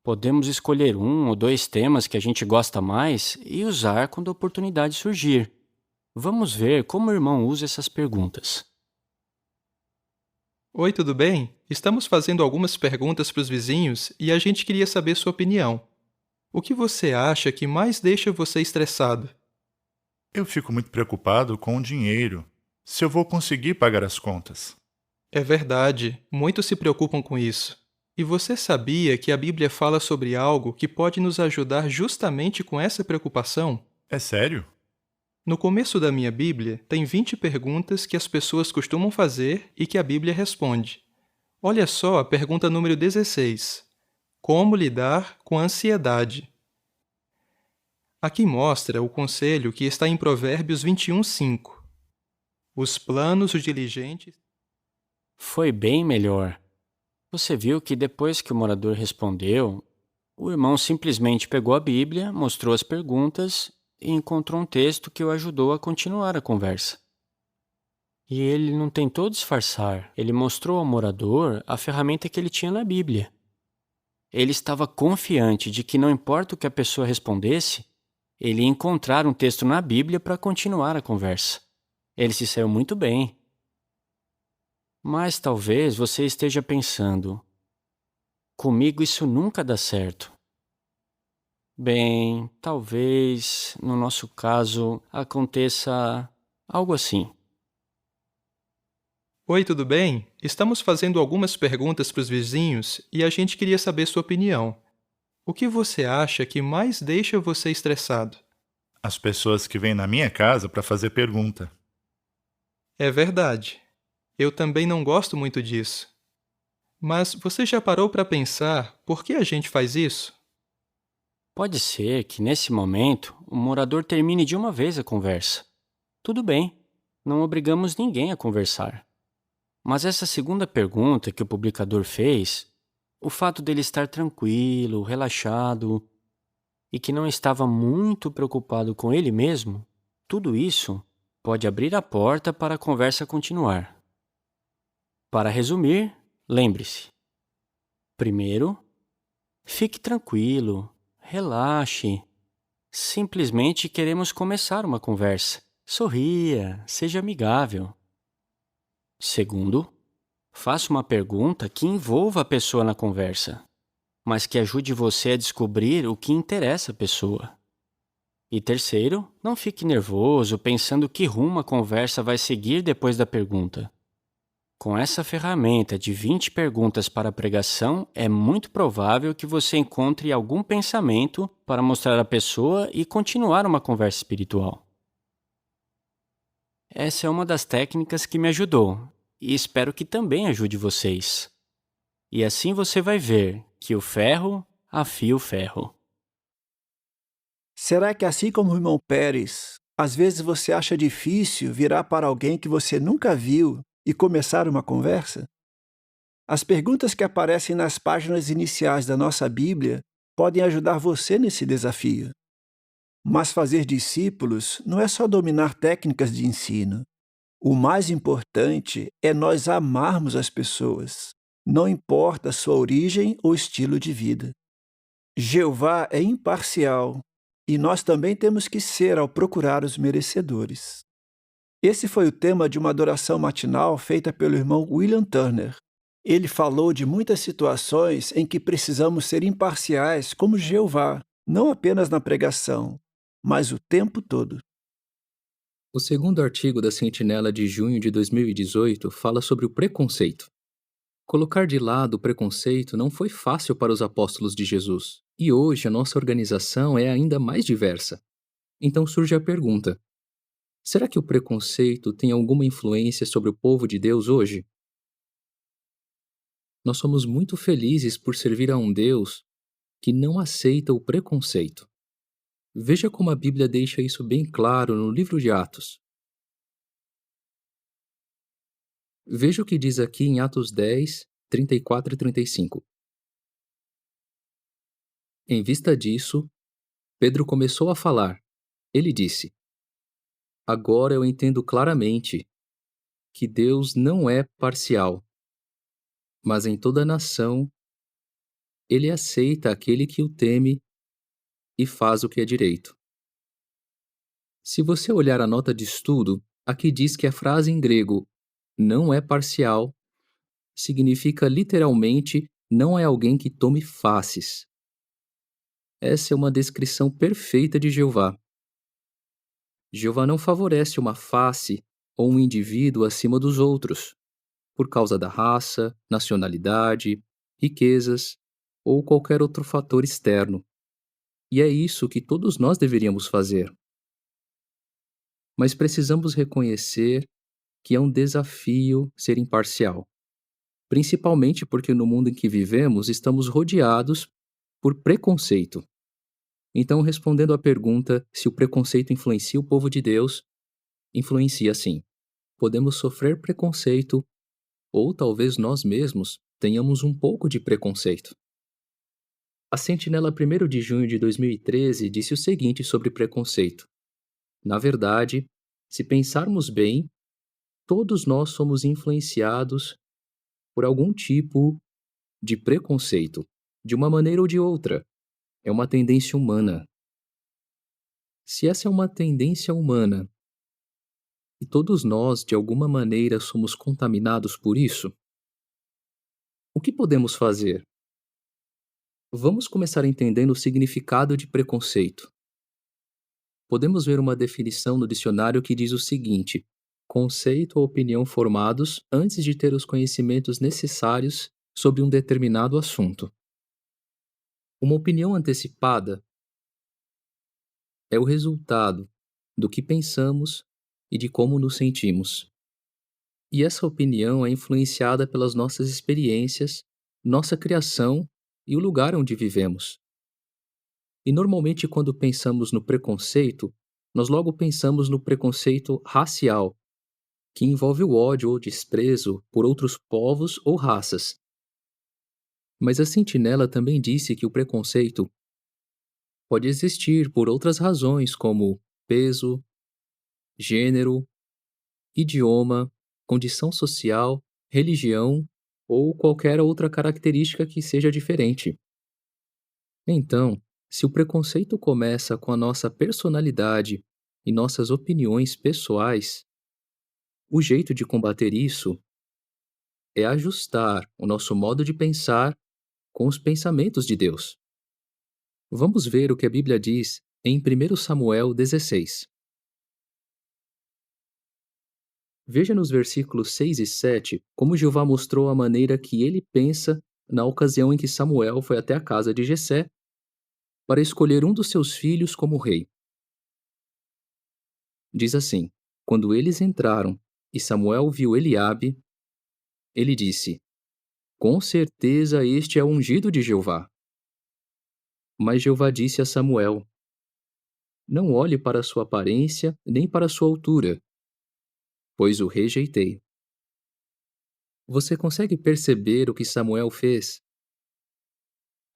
Podemos escolher 1 ou 2 temas que a gente gosta mais e usar quando a oportunidade surgir. Vamos ver como o irmão usa essas perguntas. Oi, tudo bem? Estamos fazendo algumas perguntas para os vizinhos e a gente queria saber sua opinião. O que você acha que mais deixa você estressado? Eu fico muito preocupado com o dinheiro, se eu vou conseguir pagar as contas. É verdade, muitos se preocupam com isso. E você sabia que a Bíblia fala sobre algo que pode nos ajudar justamente com essa preocupação? É sério? No começo da minha Bíblia, tem 20 perguntas que as pessoas costumam fazer e que a Bíblia responde. Olha só a pergunta número 16. Como lidar com a ansiedade? Aqui mostra o conselho que está em Provérbios 21:5. Os planos dos diligentes... Foi bem melhor. Você viu que depois que o morador respondeu, o irmão simplesmente pegou a Bíblia, mostrou as perguntas e encontrou um texto que o ajudou a continuar a conversa. E ele não tentou disfarçar, ele mostrou ao morador a ferramenta que ele tinha na Bíblia. Ele estava confiante de que não importa o que a pessoa respondesse, ele ia encontrar um texto na Bíblia para continuar a conversa. Ele se saiu muito bem. Mas talvez você esteja pensando, comigo isso nunca dá certo. Bem, talvez, no nosso caso, aconteça algo assim. Oi, tudo bem? Estamos fazendo algumas perguntas para os vizinhos e a gente queria saber sua opinião. O que você acha que mais deixa você estressado? As pessoas que vêm na minha casa para fazer pergunta. É verdade. Eu também não gosto muito disso. Mas você já parou para pensar por que a gente faz isso? Pode ser que, nesse momento, o morador termine de uma vez a conversa. Tudo bem, não obrigamos ninguém a conversar. Mas essa segunda pergunta que o publicador fez, o fato dele estar tranquilo, relaxado e que não estava muito preocupado com ele mesmo, tudo isso pode abrir a porta para a conversa continuar. Para resumir, lembre-se. Primeiro, Fique tranquilo, relaxe. Simplesmente queremos começar uma conversa. Sorria, seja amigável. Segundo, faça uma pergunta que envolva a pessoa na conversa, mas que ajude você a descobrir o que interessa a pessoa. E terceiro, não fique nervoso pensando que rumo a conversa vai seguir depois da pergunta. Com essa ferramenta de 20 perguntas para a pregação, é muito provável que você encontre algum pensamento para mostrar à pessoa e continuar uma conversa espiritual. Essa é uma das técnicas que me ajudou e espero que também ajude vocês. E assim você vai ver que o ferro afia o ferro. Será que, assim como o irmão Pérez, às vezes você acha difícil virar para alguém que você nunca viu e começar uma conversa? As perguntas que aparecem nas páginas iniciais da nossa Bíblia podem ajudar você nesse desafio. Mas fazer discípulos não é só dominar técnicas de ensino. O mais importante é nós amarmos as pessoas, não importa a sua origem ou estilo de vida. Jeová é imparcial e nós também temos que ser ao procurar os merecedores. Esse foi o tema de uma adoração matinal feita pelo irmão William Turner. Ele falou de muitas situações em que precisamos ser imparciais como Jeová, não apenas na pregação, mas o tempo todo. O segundo artigo da Sentinela de junho de 2018 fala sobre o preconceito. Colocar de lado o preconceito não foi fácil para os apóstolos de Jesus, e hoje a nossa organização é ainda mais diversa. Então surge a pergunta: será que o preconceito tem alguma influência sobre o povo de Deus hoje? Nós somos muito felizes por servir a um Deus que não aceita o preconceito. Veja como a Bíblia deixa isso bem claro no livro de Atos. Veja o que diz aqui em Atos 10, 34 e 35. Em vista disso, Pedro começou a falar. Ele disse: agora eu entendo claramente que Deus não é parcial, mas em toda a nação ele aceita aquele que o teme e faz o que é direito. Se você olhar a nota de estudo, aqui diz que a frase em grego não é parcial significa literalmente não é alguém que tome faces. Essa é uma descrição perfeita de Jeová. Jeová não favorece uma face ou um indivíduo acima dos outros, por causa da raça, nacionalidade, riquezas ou qualquer outro fator externo. E é isso que todos nós deveríamos fazer. Mas precisamos reconhecer que é um desafio ser imparcial, principalmente porque no mundo em que vivemos estamos rodeados por preconceito. Então, respondendo à pergunta se o preconceito influencia o povo de Deus, influencia sim. Podemos sofrer preconceito, ou talvez nós mesmos tenhamos um pouco de preconceito. A Sentinela 1º de junho de 2013 disse o seguinte sobre preconceito: na verdade, se pensarmos bem, todos nós somos influenciados por algum tipo de preconceito, de uma maneira ou de outra. É uma tendência humana. Se essa é uma tendência humana, e todos nós, de alguma maneira, somos contaminados por isso, o que podemos fazer? Vamos começar entendendo o significado de preconceito. Podemos ver uma definição no dicionário que diz o seguinte: conceito ou opinião formados antes de ter os conhecimentos necessários sobre um determinado assunto. Uma opinião antecipada é o resultado do que pensamos e de como nos sentimos. E essa opinião é influenciada pelas nossas experiências, nossa criação e o lugar onde vivemos. E normalmente quando pensamos no preconceito, nós logo pensamos no preconceito racial, que envolve o ódio ou desprezo por outros povos ou raças. Mas a Sentinela também disse que o preconceito pode existir por outras razões como peso, gênero, idioma, condição social, religião ou qualquer outra característica que seja diferente. Então, se o preconceito começa com a nossa personalidade e nossas opiniões pessoais, o jeito de combater isso é ajustar o nosso modo de pensar com os pensamentos de Deus. Vamos ver o que a Bíblia diz em 1 Samuel 16. Veja nos versículos 6 e 7 como Jeová mostrou a maneira que ele pensa na ocasião em que Samuel foi até a casa de Jessé para escolher um dos seus filhos como rei. Diz assim: quando eles entraram e Samuel viu Eliabe, ele disse: com certeza este é o ungido de Jeová. Mas Jeová disse a Samuel: não olhe para sua aparência nem para sua altura, pois o rejeitei. Você consegue perceber o que Samuel fez?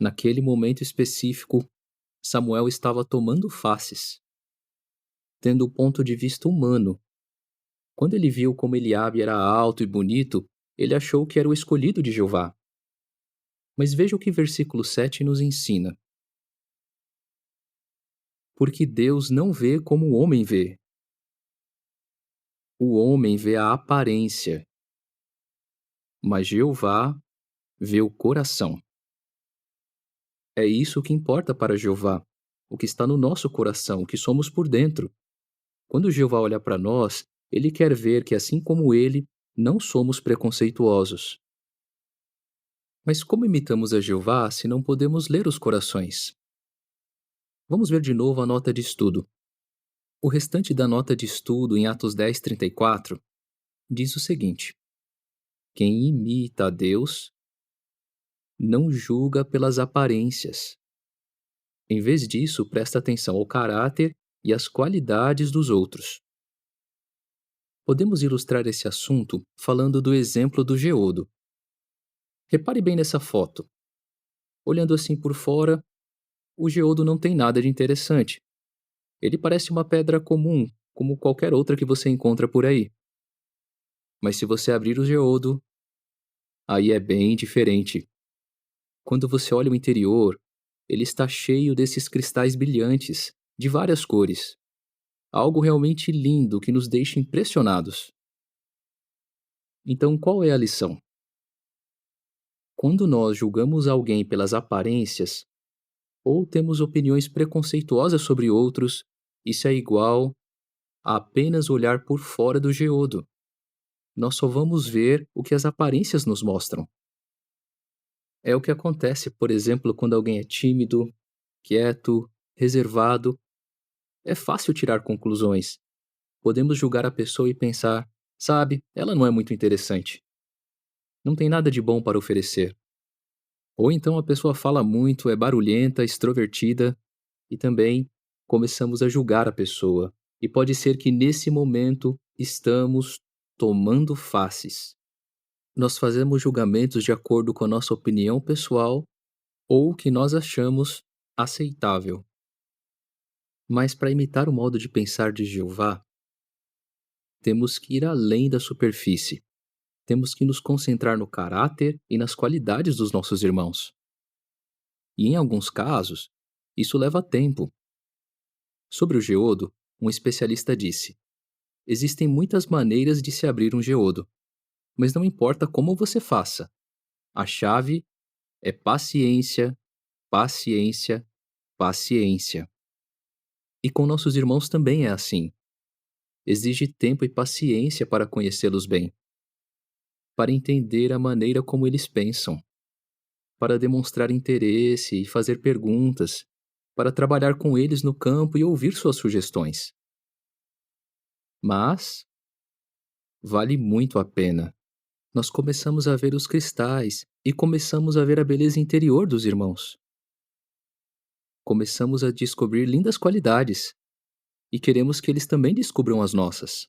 Naquele momento específico, Samuel estava tomando faces, tendo o ponto de vista humano. Quando ele viu como Eliabe era alto e bonito, ele achou que era o escolhido de Jeová. Mas veja o que versículo 7 nos ensina. Porque Deus não vê como o homem vê. O homem vê a aparência, mas Jeová vê o coração. É isso que importa para Jeová, o que está no nosso coração, o que somos por dentro. Quando Jeová olha para nós, ele quer ver que, assim como ele, não somos preconceituosos. Mas como imitamos a Jeová se não podemos ler os corações? Vamos ver de novo a nota de estudo. O restante da nota de estudo em Atos 10:34 diz o seguinte: quem imita a Deus não julga pelas aparências. Em vez disso, presta atenção ao caráter e às qualidades dos outros. Podemos ilustrar esse assunto falando do exemplo do geodo. Repare bem nessa foto. Olhando assim por fora, o geodo não tem nada de interessante. Ele parece uma pedra comum, como qualquer outra que você encontra por aí. Mas se você abrir o geodo, aí é bem diferente. Quando você olha o interior, ele está cheio desses cristais brilhantes, de várias cores. Algo realmente lindo que nos deixa impressionados. Então, qual é a lição? Quando nós julgamos alguém pelas aparências, ou temos opiniões preconceituosas sobre outros, isso é igual a apenas olhar por fora do geodo. Nós só vamos ver o que as aparências nos mostram. É o que acontece, por exemplo, quando alguém é tímido, quieto, reservado. É fácil tirar conclusões. Podemos julgar a pessoa e pensar, sabe, ela não é muito interessante. Não tem nada de bom para oferecer. Ou então a pessoa fala muito, é barulhenta, extrovertida, e também começamos a julgar a pessoa. E pode ser que nesse momento estamos tomando faces. Nós fazemos julgamentos de acordo com a nossa opinião pessoal ou o que nós achamos aceitável. Mas para imitar o modo de pensar de Jeová, temos que ir além da superfície. Temos que nos concentrar no caráter e nas qualidades dos nossos irmãos. E em alguns casos, isso leva tempo. Sobre o geodo, um especialista disse: existem muitas maneiras de se abrir um geodo, mas não importa como você faça. A chave é paciência, paciência, paciência. E com nossos irmãos também é assim. Exige tempo e paciência para conhecê-los bem, para entender a maneira como eles pensam, para demonstrar interesse e fazer perguntas, para trabalhar com eles no campo e ouvir suas sugestões. Mas vale muito a pena. Nós começamos a ver os cristais e começamos a ver a beleza interior dos irmãos. Começamos a descobrir lindas qualidades e queremos que eles também descubram as nossas.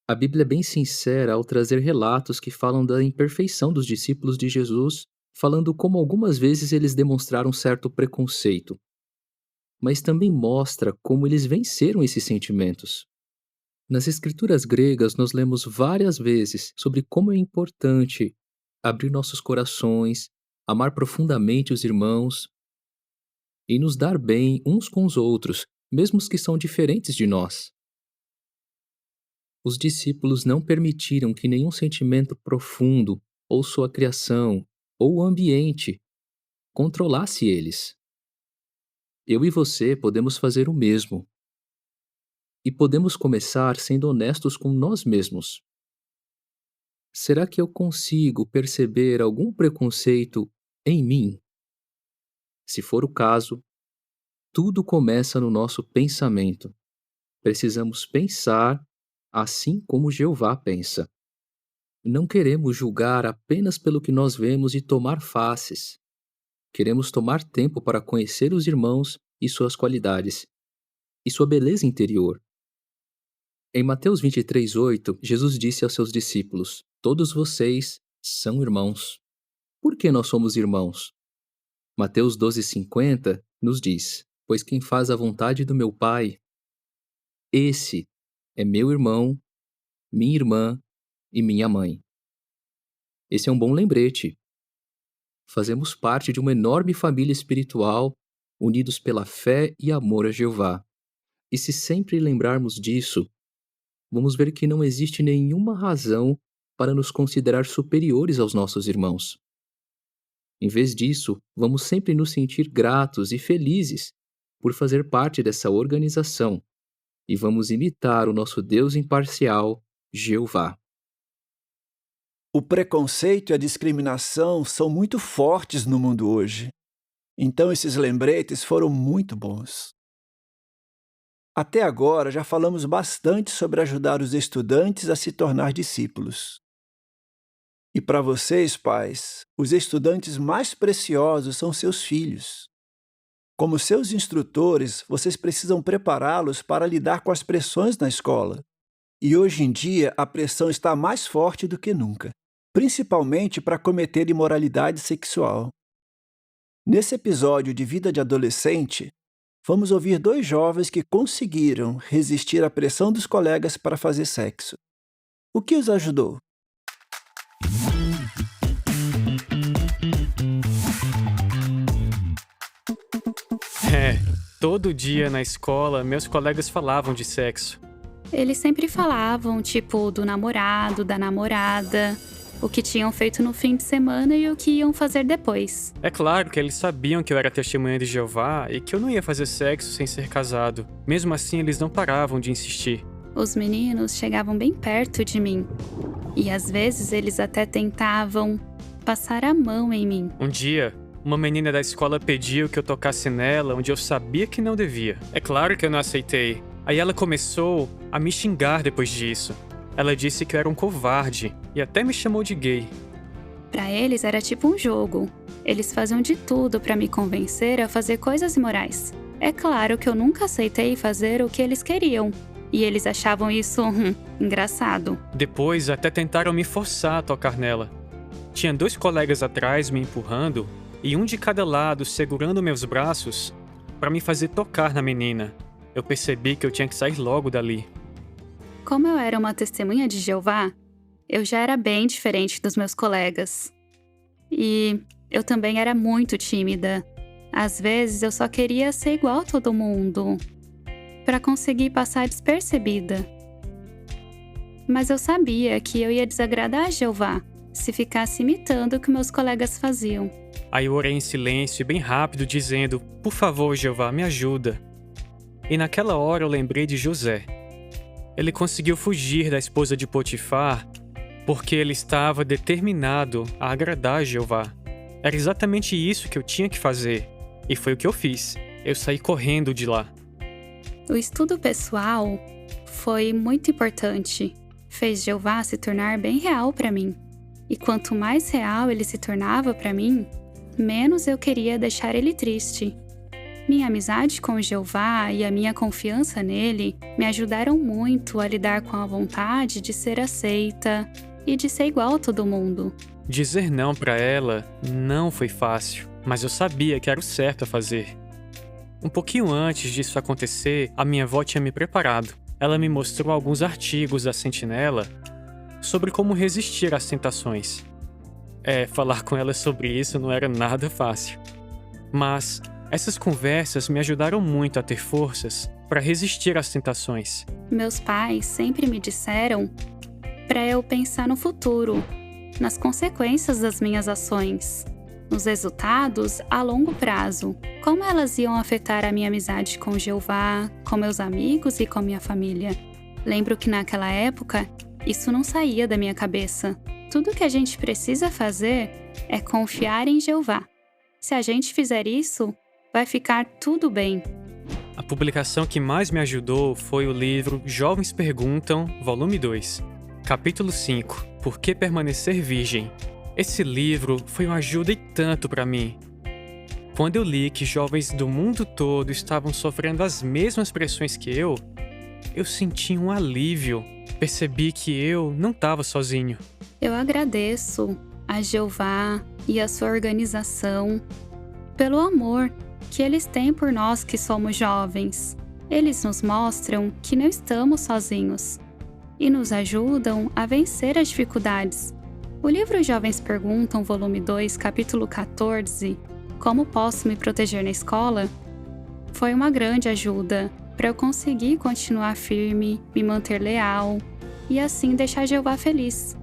A Bíblia é bem sincera ao trazer relatos que falam da imperfeição dos discípulos de Jesus, falando como algumas vezes eles demonstraram certo preconceito, mas também mostra como eles venceram esses sentimentos. Nas escrituras gregas, nós lemos várias vezes sobre como é importante abrir nossos corações, amar profundamente os irmãos e nos dar bem uns com os outros, mesmo os que são diferentes de nós. Os discípulos não permitiram que nenhum sentimento profundo, ou sua criação, ou o ambiente, controlasse eles. Eu e você podemos fazer o mesmo. E podemos começar sendo honestos com nós mesmos. Será que eu consigo perceber algum preconceito em mim? Se for o caso, tudo começa no nosso pensamento. Precisamos pensar assim como Jeová pensa. Não queremos julgar apenas pelo que nós vemos e tomar faces. Queremos tomar tempo para conhecer os irmãos e suas qualidades, e sua beleza interior. Em Mateus 23:8, Jesus disse aos seus discípulos: todos vocês são irmãos. Por que nós somos irmãos? Mateus 12:50 nos diz: pois quem faz a vontade do meu Pai, esse é meu irmão, minha irmã e minha mãe. Esse é um bom lembrete. Fazemos parte de uma enorme família espiritual, unidos pela fé e amor a Jeová. E se sempre lembrarmos disso, vamos ver que não existe nenhuma razão para nos considerar superiores aos nossos irmãos. Em vez disso, vamos sempre nos sentir gratos e felizes por fazer parte dessa organização e vamos imitar o nosso Deus imparcial, Jeová. O preconceito e a discriminação são muito fortes no mundo hoje. Então esses lembretes foram muito bons. Até agora já falamos bastante sobre ajudar os estudantes a se tornar discípulos. E para vocês, pais, os estudantes mais preciosos são seus filhos. Como seus instrutores, vocês precisam prepará-los para lidar com as pressões na escola. E hoje em dia a pressão está mais forte do que nunca, principalmente para cometer imoralidade sexual. Nesse episódio de Vida de Adolescente, vamos ouvir 2 jovens que conseguiram resistir à pressão dos colegas para fazer sexo. O que os ajudou? Todo dia na escola, meus colegas falavam de sexo. Eles sempre falavam, tipo, do namorado, da namorada, o que tinham feito no fim de semana e o que iam fazer depois. É claro que eles sabiam que eu era testemunha de Jeová e que eu não ia fazer sexo sem ser casado. Mesmo assim, eles não paravam de insistir. Os meninos chegavam bem perto de mim. E às vezes eles até tentavam passar a mão em mim. Um dia, uma menina da escola pediu que eu tocasse nela onde eu sabia que não devia. É claro que eu não aceitei. Aí ela começou a me xingar depois disso. Ela disse que eu era um covarde e até me chamou de gay. Pra eles era tipo um jogo. Eles faziam de tudo pra me convencer a fazer coisas imorais. É claro que eu nunca aceitei fazer o que eles queriam. E eles achavam isso engraçado. Depois até tentaram me forçar a tocar nela. Tinha 2 colegas atrás me empurrando e um de cada lado segurando meus braços para me fazer tocar na menina. Eu percebi que eu tinha que sair logo dali. Como eu era uma testemunha de Jeová, eu já era bem diferente dos meus colegas. E eu também era muito tímida. Às vezes eu só queria ser igual a todo mundo, para conseguir passar despercebida. Mas eu sabia que eu ia desagradar a Jeová se ficasse imitando o que meus colegas faziam. Aí eu orei em silêncio e bem rápido, dizendo: por favor, Jeová, me ajuda. E naquela hora eu lembrei de José. Ele conseguiu fugir da esposa de Potifar porque ele estava determinado a agradar a Jeová. Era exatamente isso que eu tinha que fazer. E foi o que eu fiz. Eu saí correndo de lá. O estudo pessoal foi muito importante. Fez Jeová se tornar bem real para mim. E quanto mais real ele se tornava para mim, menos eu queria deixar ele triste. Minha amizade com Jeová e a minha confiança nele me ajudaram muito a lidar com a vontade de ser aceita e de ser igual a todo mundo. Dizer não para ela não foi fácil, mas eu sabia que era o certo a fazer. Um pouquinho antes disso acontecer, a minha avó tinha me preparado. Ela me mostrou alguns artigos da Sentinela sobre como resistir às tentações. Falar com ela sobre isso não era nada fácil. Mas essas conversas me ajudaram muito a ter forças para resistir às tentações. Meus pais sempre me disseram para eu pensar no futuro, nas consequências das minhas ações, nos resultados a longo prazo, como elas iam afetar a minha amizade com Jeová, com meus amigos e com minha família. Lembro que naquela época, isso não saía da minha cabeça. Tudo que a gente precisa fazer é confiar em Jeová. Se a gente fizer isso, vai ficar tudo bem. A publicação que mais me ajudou foi o livro Jovens Perguntam, volume 2, capítulo 5, Por que permanecer virgem? Esse livro foi uma ajuda e tanto para mim. Quando eu li que jovens do mundo todo estavam sofrendo as mesmas pressões que eu senti um alívio. Percebi que eu não estava sozinho. Eu agradeço a Jeová e a sua organização pelo amor que eles têm por nós que somos jovens. Eles nos mostram que não estamos sozinhos e nos ajudam a vencer as dificuldades. O livro Jovens Perguntam, volume 2, capítulo 14, Como Posso Me Proteger na Escola, foi uma grande ajuda para eu conseguir continuar firme, me manter leal e assim deixar Jeová feliz.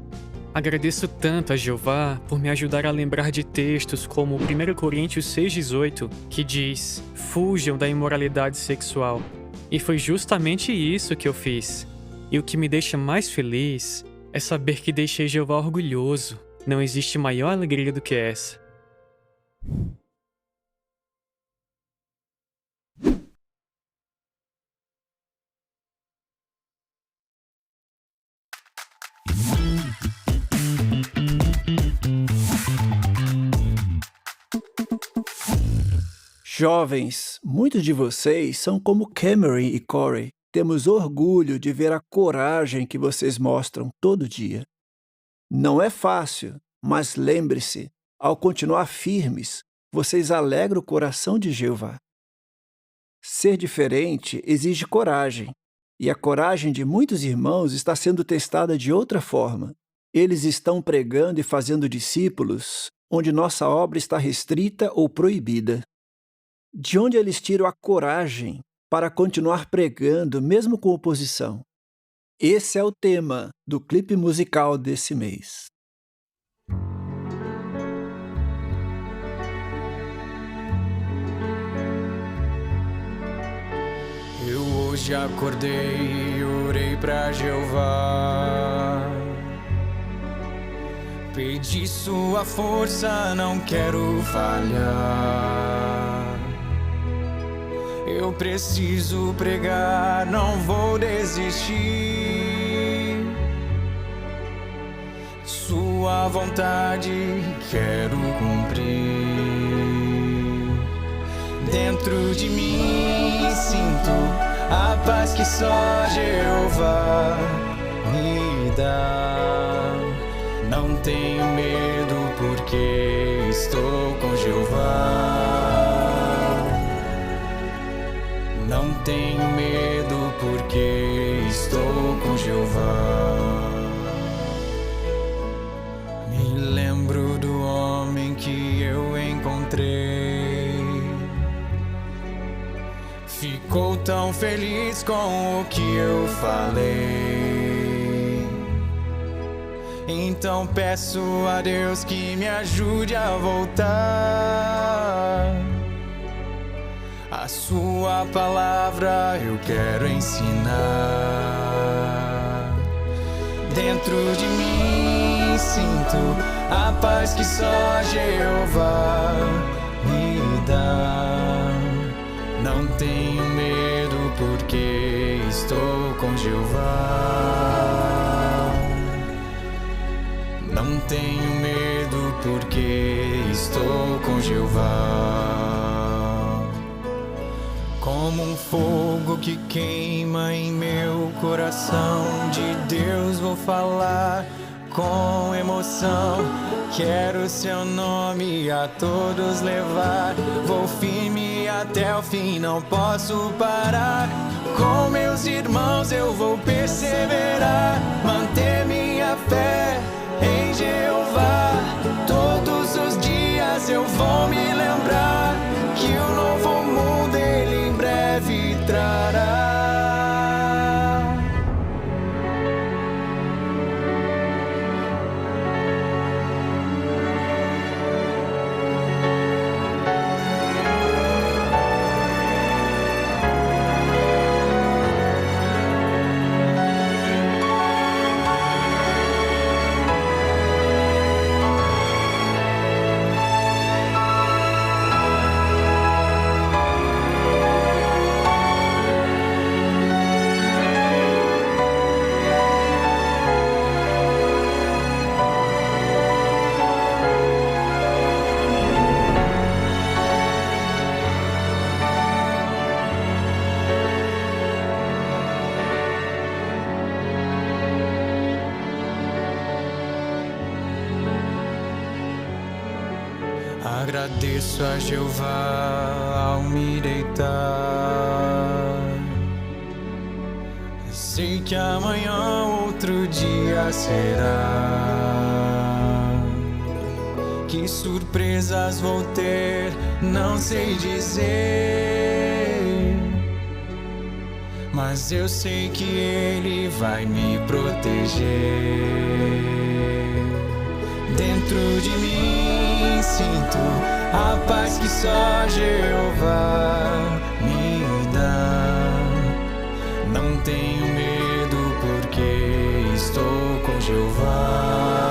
Agradeço tanto a Jeová por me ajudar a lembrar de textos como 1 Coríntios 6,18, que diz: fujam da imoralidade sexual. E foi justamente isso que eu fiz. E o que me deixa mais feliz é saber que deixei Jeová orgulhoso. Não existe maior alegria do que essa. Jovens, muitos de vocês são como Cameron e Corey. Temos orgulho de ver a coragem que vocês mostram todo dia. Não é fácil, mas lembre-se, ao continuar firmes, vocês alegram o coração de Jeová. Ser diferente exige coragem, e a coragem de muitos irmãos está sendo testada de outra forma. Eles estão pregando e fazendo discípulos onde nossa obra está restrita ou proibida. De onde eles tiram a coragem para continuar pregando, mesmo com oposição? Esse é o tema do clipe musical desse mês. Eu hoje acordei e orei pra Jeová. Pedi sua força, não quero falhar. Eu preciso pregar, não vou desistir. Sua vontade quero cumprir. Dentro de mim sinto a paz que só Jeová me dá. Não tenho medo porque estou com Jeová. Não tenho medo porque estou com Jeová. Me lembro do homem que eu encontrei. Ficou tão feliz com o que eu falei. Então peço a Deus que me ajude a voltar. A sua palavra eu quero ensinar. Dentro de mim sinto a paz que só Jeová me dá. Não tenho medo porque estou com Jeová. Não tenho medo porque estou com Jeová. Como um fogo que queima em meu coração, de Deus vou falar com emoção. Quero seu nome a todos levar. Vou firme até o fim, não posso parar. Com meus irmãos eu vou perseverar. Manter minha fé em Jeová. mas eu vou me lembrar que o novo mundo ele em breve trará. Agradeço a Jeová ao me deitar. Sei que amanhã outro dia será. Que surpresas vou ter, não sei dizer. Mas eu sei que Ele vai me proteger. Dentro de mim sinto a paz que só Jeová me dá. Não tenho medo porque estou com Jeová.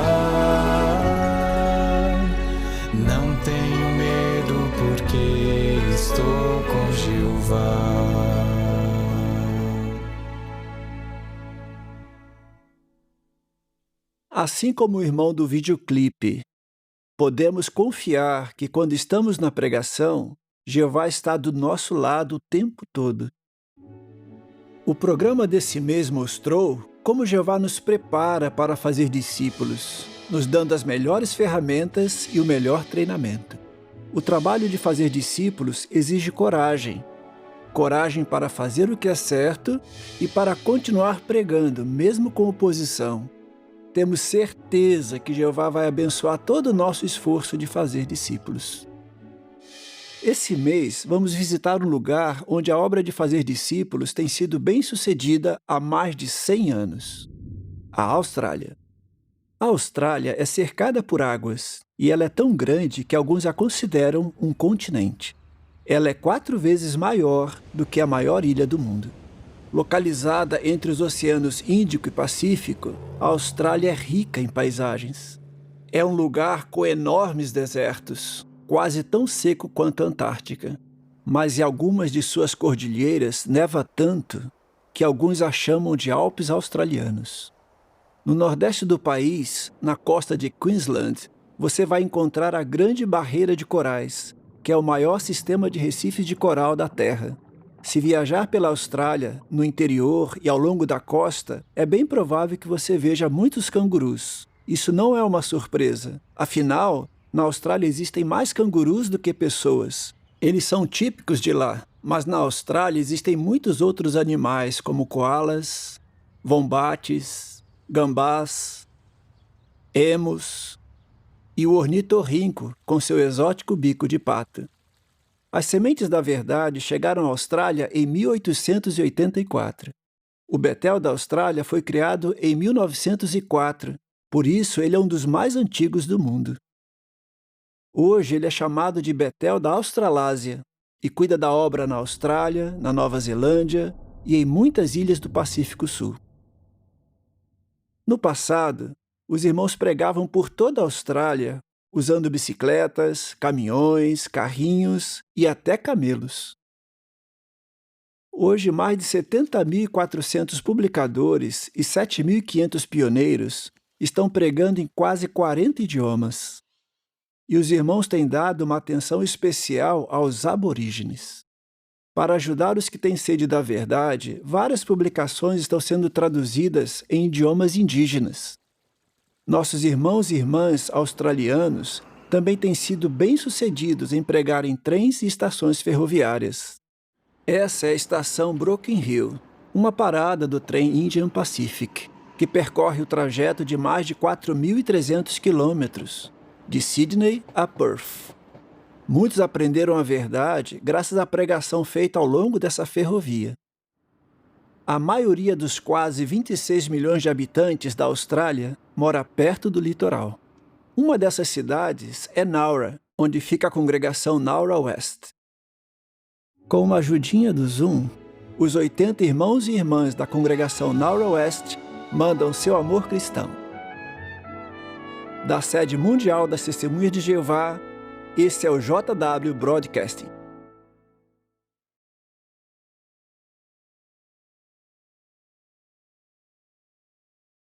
Não tenho medo porque estou com Jeová. Assim como o irmão do videoclipe, podemos confiar que quando estamos na pregação, Jeová está do nosso lado o tempo todo. O programa desse mês mostrou como Jeová nos prepara para fazer discípulos, nos dando as melhores ferramentas e o melhor treinamento. O trabalho de fazer discípulos exige coragem. Coragem para fazer o que é certo e para continuar pregando, mesmo com oposição. Temos certeza que Jeová vai abençoar todo o nosso esforço de fazer discípulos. Esse mês, vamos visitar um lugar onde a obra de fazer discípulos tem sido bem-sucedida há mais de 100 anos. A Austrália. A Austrália é cercada por águas e ela é tão grande que alguns a consideram um continente. Ela é 4 vezes maior do que a maior ilha do mundo. Localizada entre os oceanos Índico e Pacífico, a Austrália é rica em paisagens. É um lugar com enormes desertos, quase tão seco quanto a Antártica. Mas em algumas de suas cordilheiras neva tanto que alguns a chamam de Alpes australianos. No nordeste do país, na costa de Queensland, você vai encontrar a Grande Barreira de Corais, que é o maior sistema de recifes de coral da Terra. Se viajar pela Austrália, no interior e ao longo da costa, é bem provável que você veja muitos cangurus. Isso não é uma surpresa. Afinal, na Austrália existem mais cangurus do que pessoas. Eles são típicos de lá, mas na Austrália existem muitos outros animais, como koalas, wombates, gambás, emus e o ornitorrinco, com seu exótico bico de pato. As sementes da verdade chegaram à Austrália em 1884. O Betel da Austrália foi criado em 1904, por isso ele é um dos mais antigos do mundo. Hoje ele é chamado de Betel da Australásia e cuida da obra na Austrália, na Nova Zelândia e em muitas ilhas do Pacífico Sul. No passado, os irmãos pregavam por toda a Austrália, usando bicicletas, caminhões, carrinhos e até camelos. Hoje, mais de 70.400 publicadores e 7.500 pioneiros estão pregando em quase 40 idiomas. E os irmãos têm dado uma atenção especial aos aborígenes. Para ajudar os que têm sede da verdade, várias publicações estão sendo traduzidas em idiomas indígenas. Nossos irmãos e irmãs australianos também têm sido bem-sucedidos em pregar em trens e estações ferroviárias. Essa é a estação Broken Hill, uma parada do trem Indian Pacific, que percorre o trajeto de mais de 4.300 quilômetros, de Sydney a Perth. Muitos aprenderam a verdade graças à pregação feita ao longo dessa ferrovia. A maioria dos quase 26 milhões de habitantes da Austrália mora perto do litoral. Uma dessas cidades é Nowra, onde fica a congregação Nowra West. Com uma ajudinha do Zoom, os 80 irmãos e irmãs da congregação Nowra West mandam seu amor cristão. Da sede mundial das Testemunhas de Jeová, esse é o JW Broadcasting.